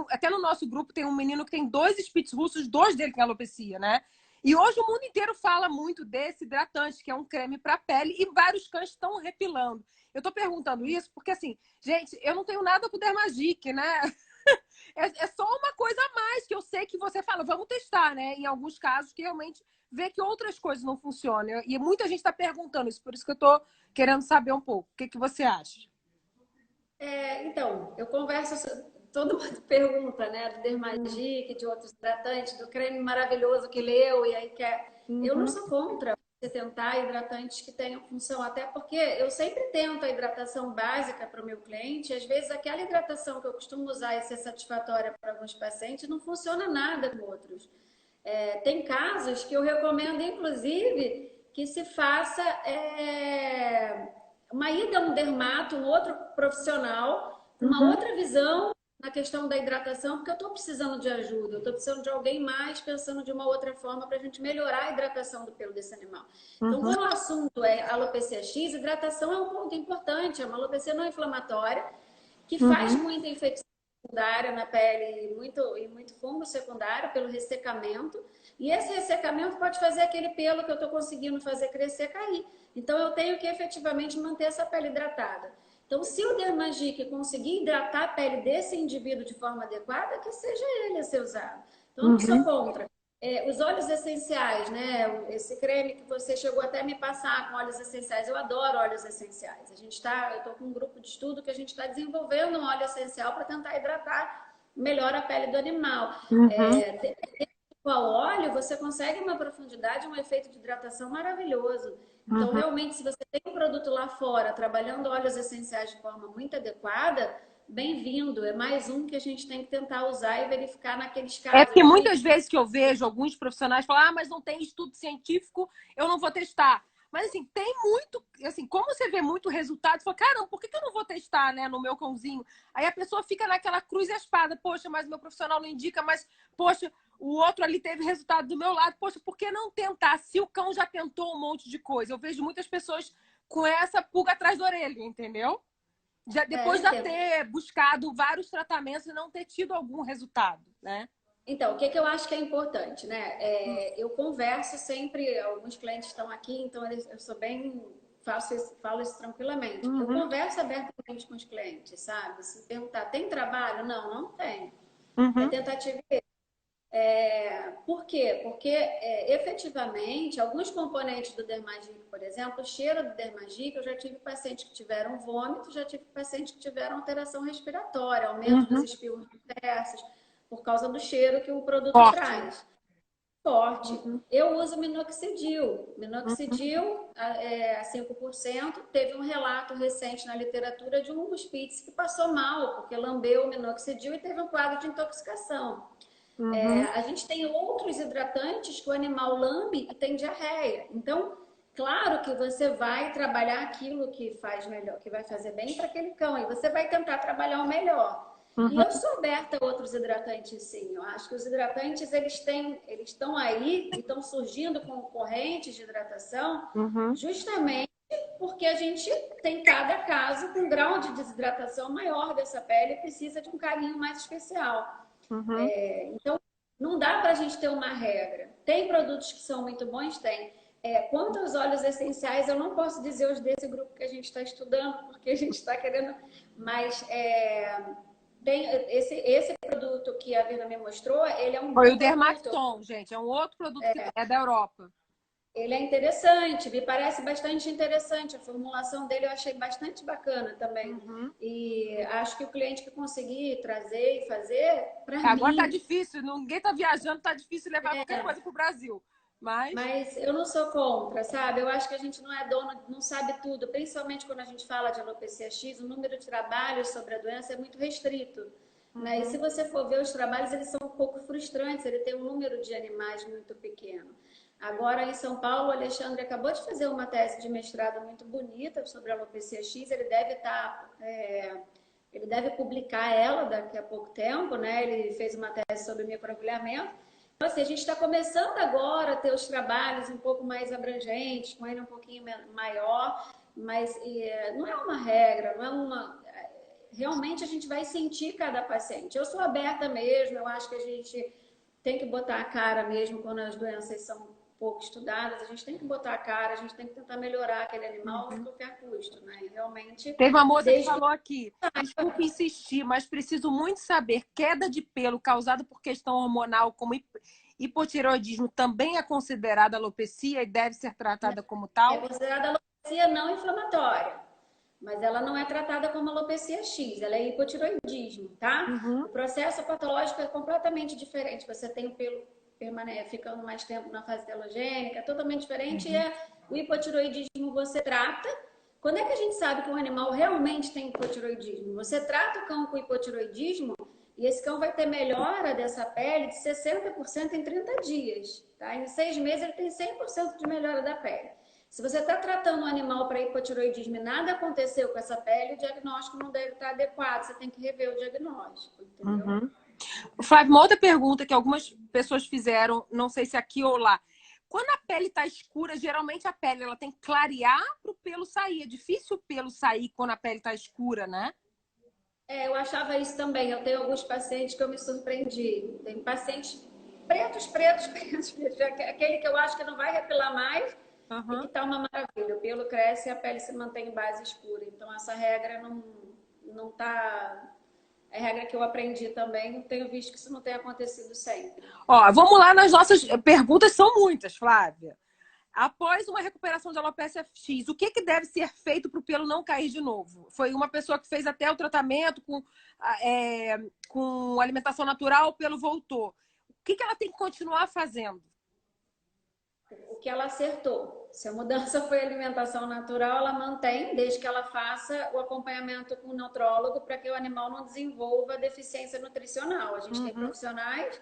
Até no nosso grupo tem um menino que tem 2 Spitz russos, 2 dele têm alopecia, né? E hoje o mundo inteiro fala muito desse hidratante, que é um creme para pele, e vários cães estão repilando. Eu estou perguntando isso porque, assim, gente, eu não tenho nada com Dermagic, né? É só uma coisa a mais que eu sei que você fala, vamos testar, né? Em alguns casos que realmente vê que outras coisas não funcionam. E muita gente está perguntando isso, por isso que eu estou querendo saber um pouco. O que você acha? Então, eu converso, todo mundo pergunta, né, do Dermagic, de outros hidratantes, do creme maravilhoso que leu, e aí quer. Eu não sou contra você tentar hidratantes que tenham função, até porque eu sempre tento a hidratação básica para o meu cliente, às vezes aquela hidratação que eu costumo usar e ser satisfatória para alguns pacientes não funciona nada com outros. Tem casos que eu recomendo, inclusive, que se faça uma ida a um dermato, um outro profissional, uma outra visão na questão da hidratação, porque eu estou precisando de ajuda, eu estou precisando de alguém mais pensando de uma outra forma para a gente melhorar a hidratação do pelo desse animal. Então, quando o assunto é alopecia X, hidratação é um ponto importante, é uma alopecia não inflamatória, que faz muita infecção secundária na pele e muito fungo secundário pelo ressecamento. E esse ressecamento pode fazer aquele pelo que eu estou conseguindo fazer crescer cair. Então, eu tenho que efetivamente manter essa pele hidratada. Então, se o Dermagic conseguir hidratar a pele desse indivíduo de forma adequada, que seja ele a ser usado. Então, eu não sou contra. Os óleos essenciais, né? Esse creme que você chegou até a me passar com óleos essenciais, eu adoro óleos essenciais. Eu estou com um grupo de estudo que a gente está desenvolvendo um óleo essencial para tentar hidratar melhor a pele do animal. Com o óleo, você consegue uma profundidade, um efeito de hidratação maravilhoso. Então, realmente, se você tem um produto lá fora, trabalhando óleos essenciais de forma muito adequada, bem-vindo. É mais um que a gente tem que tentar usar e verificar naqueles casos. Porque muitas vezes que eu vejo alguns profissionais falar, mas não tem estudo científico, eu não vou testar. Mas, assim, tem muito... Assim, como você vê muito resultado, você fala, caramba, por que eu não vou testar, né, no meu cãozinho? Aí a pessoa fica naquela cruz e espada. Poxa, mas o meu profissional não indica, mas, poxa, o outro ali teve resultado do meu lado. Poxa, por que não tentar? Se o cão já tentou um monte de coisa. Eu vejo muitas pessoas com essa pulga atrás da orelha, entendeu? Já, depois de Entendo. ter buscado vários tratamentos e não ter tido algum resultado, né? Então, o que eu acho que é importante, né? Eu converso sempre, alguns clientes estão aqui, então eu sou bem, falo isso tranquilamente. Eu Uhum, converso abertamente com os clientes, sabe? Se perguntar, tem trabalho? Não, não tem. É uhum. tentativa e erro. Por quê? Porque efetivamente, alguns componentes do Dermagic, por exemplo, o cheiro do Dermagic, eu já tive pacientes que tiveram vômito, já tive pacientes que tiveram alteração respiratória, aumento dos Uhum. espirros diversos, por causa do cheiro que o produto Forte, né? traz. Forte. Uhum, Eu uso minoxidil. uhum, Minoxidil a 5%. Teve um relato recente na literatura de um Spitz que passou mal, porque lambeu o minoxidil e teve um quadro de intoxicação. uhum, A gente tem outros hidratantes que o animal lambe e tem diarreia. Então, claro que você vai trabalhar aquilo que faz melhor, que vai fazer bem para aquele cão, e você vai tentar trabalhar o melhor. E uhum, eu sou aberta a outros hidratantes, sim. Eu acho que os hidratantes eles estão aí e estão surgindo com correntes de hidratação, uhum, justamente porque a gente tem cada caso com um grau de desidratação maior dessa pele e precisa de um carinho mais especial. uhum. Então, não dá para a gente ter uma regra. Tem produtos que são muito bons? Tem. Quanto aos óleos essenciais, eu não posso dizer os desse grupo que a gente está estudando, porque a gente está querendo, mas tem esse produto que a Virna me mostrou, ele é um Foi bom o produto. Dermacton, gente. É um outro produto que é da Europa. Ele é interessante, me parece bastante interessante. A formulação dele eu achei bastante bacana também. Uhum. E acho que o cliente que conseguir trazer e fazer, para Agora tá mim, difícil, ninguém tá viajando, tá difícil levar qualquer coisa pro Brasil. Mas. mas eu não sou contra, sabe? Eu acho que a gente não é dono, não sabe tudo, principalmente quando a gente fala de alopecia X, o número de trabalhos sobre a doença é muito restrito, né? E se Uhum. você for ver os trabalhos, eles são um pouco frustrantes, ele tem um número de animais muito pequeno. Agora, em São Paulo, o Alexandre acabou de fazer uma tese de mestrado muito bonita sobre a alopecia X, ele deve publicar ela daqui a pouco tempo, né? Ele fez uma tese sobre microagulhamento. Então, assim, a gente está começando agora a ter os trabalhos um pouco mais abrangentes, com ele um pouquinho maior, mas não é uma regra, não é uma. Realmente a gente vai sentir cada paciente. Eu sou aberta mesmo, eu acho que a gente tem que botar a cara mesmo quando as doenças são pouco estudadas, a gente tem que botar a cara, a gente tem que tentar melhorar aquele animal a Uhum. qualquer custo, né? E realmente, Teve uma moça que desde que falou aqui: desculpe insistir, mas preciso muito saber, queda de pelo causada por questão hormonal, como hipotireoidismo, também é considerada alopecia e deve ser tratada como é tal? considerada alopecia não inflamatória. Mas ela não é tratada como alopecia X, ela é hipotiroidismo, tá? Uhum, O processo patológico é completamente diferente. Você tem o pelo ficando mais tempo na fase telogênica, é totalmente diferente. E uhum, o hipotiroidismo você trata. Quando é que a gente sabe que um animal realmente tem hipotiroidismo? Você trata o cão com hipotiroidismo e esse cão vai ter melhora dessa pele de 60% em 30 dias, tá? Em 6 meses ele tem 100% de melhora da pele. Se você está tratando um animal para hipotiroidismo e nada aconteceu com essa pele, o diagnóstico não deve estar adequado. Você tem que rever o diagnóstico, entendeu? uhum. Flávio, uma outra pergunta que algumas pessoas fizeram, não sei se aqui ou lá. Quando a pele está escura, geralmente a pele ela tem que clarear para o pelo sair. É difícil o pelo sair quando a pele está escura, né? Eu achava isso também. Eu tenho alguns pacientes que eu me surpreendi. Tem pacientes pretos, pretos, pretos, aquele que eu acho que não vai repilar mais e que Uhum. tá uma maravilha. O pelo cresce e a pele se mantém em base escura. Então, essa regra não tá. É regra que eu aprendi também. Tenho visto que isso não tem acontecido sempre. Ó, vamos lá nas nossas perguntas, são muitas, Flávia. Após uma recuperação de alopecia X, o que, que deve ser feito para o pelo não cair de novo? Foi uma pessoa que fez até o tratamento com alimentação natural, o pelo voltou. O que, que ela tem que continuar fazendo? O que ela acertou. Se a mudança foi alimentação natural, ela mantém, desde que ela faça o acompanhamento com o nutrólogo para que o animal não desenvolva deficiência nutricional. A gente tem Uhum, profissionais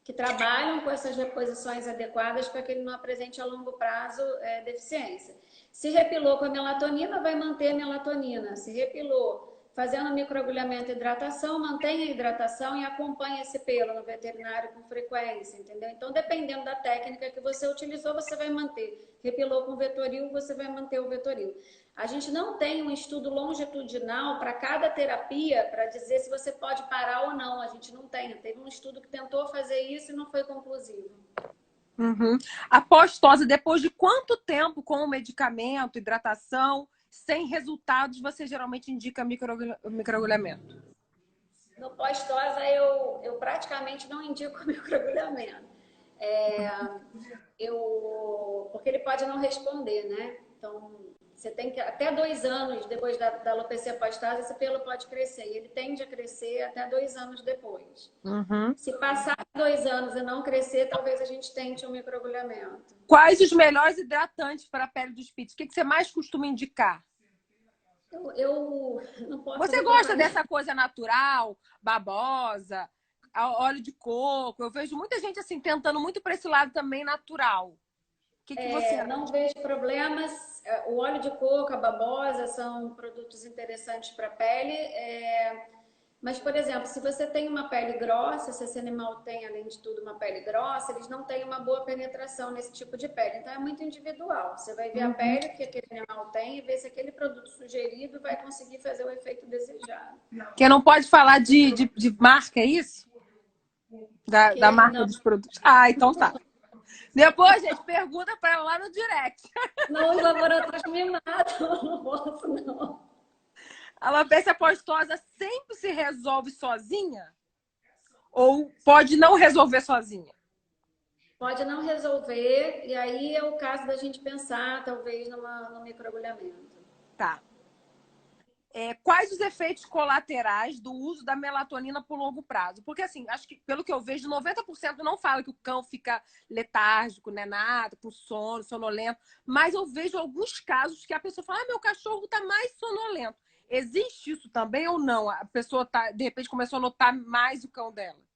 que trabalham com essas reposições adequadas para que ele não apresente a longo prazo deficiência. Se repilou com a melatonina, vai manter a melatonina. Se repilou fazendo microagulhamento e hidratação, mantenha a hidratação e acompanhe esse pelo no veterinário com frequência, entendeu? Então, dependendo da técnica que você utilizou, você vai manter. Repilou com Vetoril, você vai manter o Vetoril. A gente não tem um estudo longitudinal para cada terapia para dizer se você pode parar ou não. A gente não tem. Teve um estudo que tentou fazer isso e não foi conclusivo. Uhum. A pós-tosa, depois de quanto tempo com o medicamento, hidratação, sem resultados, você geralmente indica microagulhamento? No pós-tosa, eu praticamente não indico microagulhamento. Porque ele pode não responder, né? Então, você tem que, até 2 anos depois da alopecia pós-tosa, esse pelo pode crescer. E ele tende a crescer até 2 anos depois. Uhum. Se passar 2 anos e não crescer, talvez a gente tente um microagulhamento. Quais os melhores hidratantes para a pele dos pits? O que você mais costuma indicar? Eu não posso Você gosta dessa coisa natural, babosa, óleo de coco? Eu vejo muita gente assim tentando muito para esse lado também natural. O que você não vejo problemas. O óleo de coco, a babosa são produtos interessantes para a pele. Mas, por exemplo, se você tem uma pele grossa, se esse animal tem, além de tudo, uma pele grossa, eles não têm uma boa penetração nesse tipo de pele. Então, é muito individual. Você vai ver a pele que aquele animal tem e ver se aquele produto sugerido vai conseguir fazer o efeito desejado. Que não pode falar de marca, é isso? Da marca dos produtos. Ah, então tá. Depois, gente, pergunta para ela lá no direct. Não, os laboratórios me matam. Não posso, não. A alopecia pós-tosa sempre se resolve sozinha? Ou pode não resolver sozinha? Pode não resolver, e aí é o caso da gente pensar, talvez, no microagulhamento. Tá. Quais os efeitos colaterais do uso da melatonina por longo prazo? Porque, assim, acho que, pelo que eu vejo, 90% não fala que o cão fica letárgico, né? Nada, com sono, sonolento. Mas eu vejo alguns casos que a pessoa fala, meu cachorro tá mais sonolento. Existe isso também ou não? A pessoa, de repente, começou a notar mais o cão dela?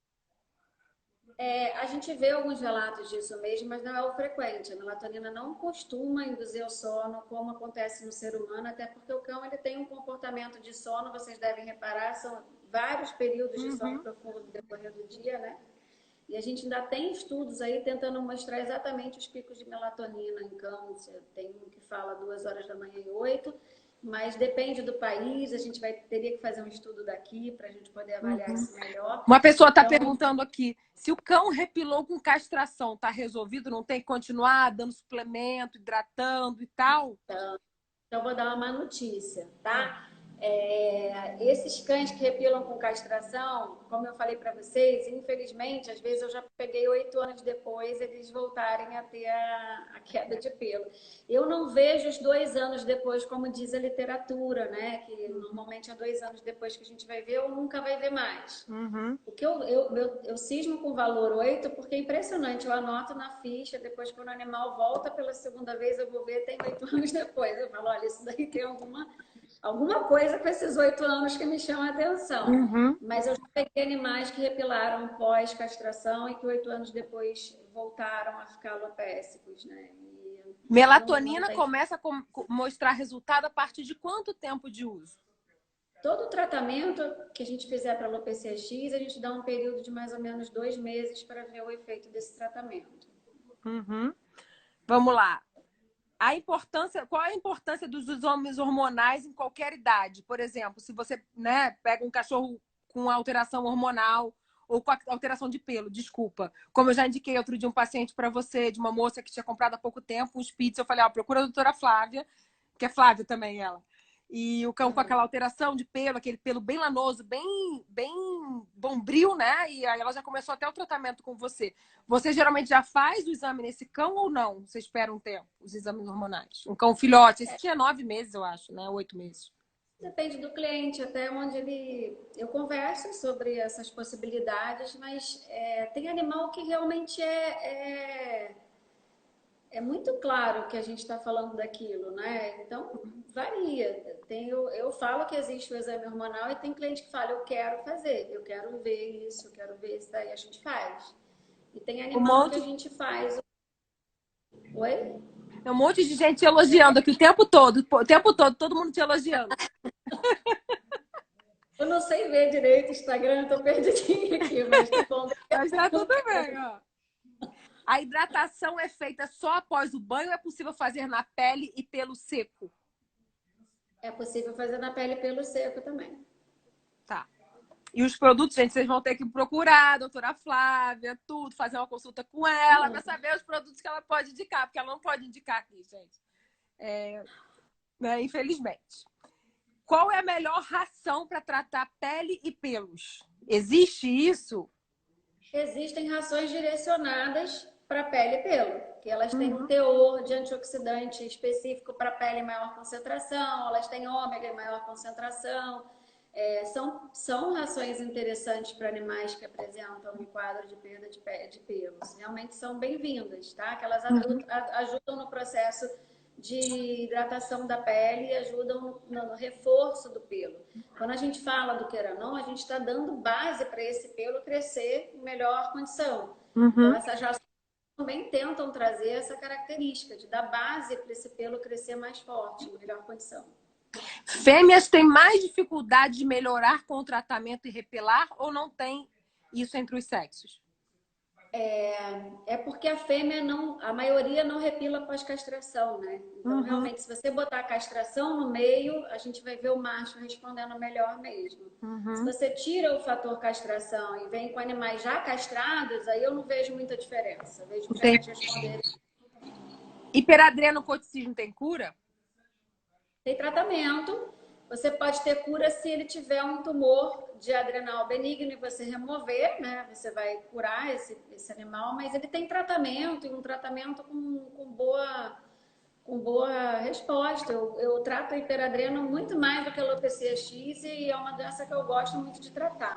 A gente vê alguns relatos disso mesmo, mas não é o frequente. A melatonina não costuma induzir o sono, como acontece no ser humano, até porque o cão ele tem um comportamento de sono, vocês devem reparar, são vários períodos de sono profundo no decorrer do dia, né? E a gente ainda tem estudos aí tentando mostrar exatamente os picos de melatonina em cão. Tem um que fala 2 horas da manhã e 8, mas depende do país, a gente teria que fazer um estudo daqui para a gente poder avaliar isso melhor. Uma pessoa está perguntando aqui, se o cão repilou com castração, tá resolvido? Não tem que continuar dando suplemento, hidratando e tal? Então, vou dar uma má notícia, tá? Esses cães que repilam com castração, como eu falei para vocês, infelizmente, às vezes eu já peguei 8 anos depois eles voltarem a ter a queda de pelo. Eu não vejo os 2 anos depois, como diz a literatura, né? Que normalmente é 2 anos depois que a gente vai ver ou nunca vai ver mais. O que eu cismo com o valor 8 porque é impressionante. Eu anoto na ficha, depois que o animal volta pela segunda vez, eu vou ver, tem 8 anos depois. Eu falo, olha, isso daí tem alguma coisa com esses 8 anos que me chama a atenção. Mas eu já peguei animais que repilaram pós-castração e que 8 anos depois voltaram a ficar alopécicos, né? Melatonina começa a mostrar resultado a partir de quanto tempo de uso? Todo o tratamento que a gente fizer para alopecia X, a gente dá um período de mais ou menos 2 meses para ver o efeito desse tratamento. Vamos lá. Qual a importância dos exames hormonais em qualquer idade? Por exemplo, se você, né, pega um cachorro com alteração hormonal ou com alteração de pelo, desculpa. Como eu já indiquei outro dia um paciente para você, de uma moça que tinha comprado há pouco tempo um Spitz, eu falei, procura a doutora Flávia, que é Flávia também ela. E o cão com aquela alteração de pelo, aquele pelo bem lanoso, bem bombril, né? E aí ela já começou até o tratamento com você. Você geralmente já faz o exame nesse cão ou não? Você espera um tempo, os exames hormonais? Um cão filhote, esse tinha 9 meses, eu acho, né? 8 meses. Depende do cliente, até onde eu converso sobre essas possibilidades, mas tem animal que realmente é muito claro que a gente está falando daquilo, né? Então, varia. Eu falo que existe o exame hormonal e tem cliente que fala, eu quero fazer, eu quero ver isso, eu quero ver isso, daí a gente faz. E tem Um animal que a monte, gente faz. Oi? um monte de gente te elogiando aqui o tempo todo, todo mundo te elogiando. Eu não sei ver direito o Instagram, tô perdidinha aqui, mas tá bom. Mas tá tudo bem, ó. A hidratação é feita só após o banho ou é possível fazer na pele e pelo seco? É possível fazer na pele pelo seco também. Tá. E os produtos, gente, vocês vão ter que procurar a doutora Flávia, tudo, fazer uma consulta com ela para saber os produtos que ela pode indicar, porque ela não pode indicar aqui, gente. Né, infelizmente. Qual é a melhor ração para tratar pele e pelos? Existe isso? Existem rações direcionadas para pele e pelo, que elas têm um Uhum. teor de antioxidante específico para pele em maior concentração, elas têm ômega em maior concentração. São rações interessantes para animais que apresentam um quadro de perda de pelos. Realmente são bem-vindas, tá? Que elas Uhum. ajudam no processo de hidratação da pele e ajudam no reforço do pelo. Quando a gente fala do Queranon, a gente está dando base para esse pelo crescer em melhor condição. Então, Uhum. essas rações também tentam trazer essa característica de dar base para esse pelo crescer mais forte, em melhor condição. Fêmeas têm mais dificuldade de melhorar com o tratamento e repelar ou não tem isso entre os sexos? É porque a fêmea não, a maioria não repila pós-castração, né? Então, Uhum. realmente, se você botar a castração no meio, a gente vai ver o macho respondendo melhor mesmo. Se Uhum. você tira o fator castração e vem com animais já castrados, aí eu não vejo muita diferença. Eu vejo os Tem. fêmeas responderem. Hiperadrenocorticismo tem cura? Tem tratamento. Você pode ter cura se ele tiver um tumor de adrenal benigno e você remover, né? Você vai curar esse animal, mas ele tem tratamento e um tratamento com boa resposta. Eu trato a hiperadreno muito mais do que a alopecia X e é uma doença que eu gosto muito de tratar.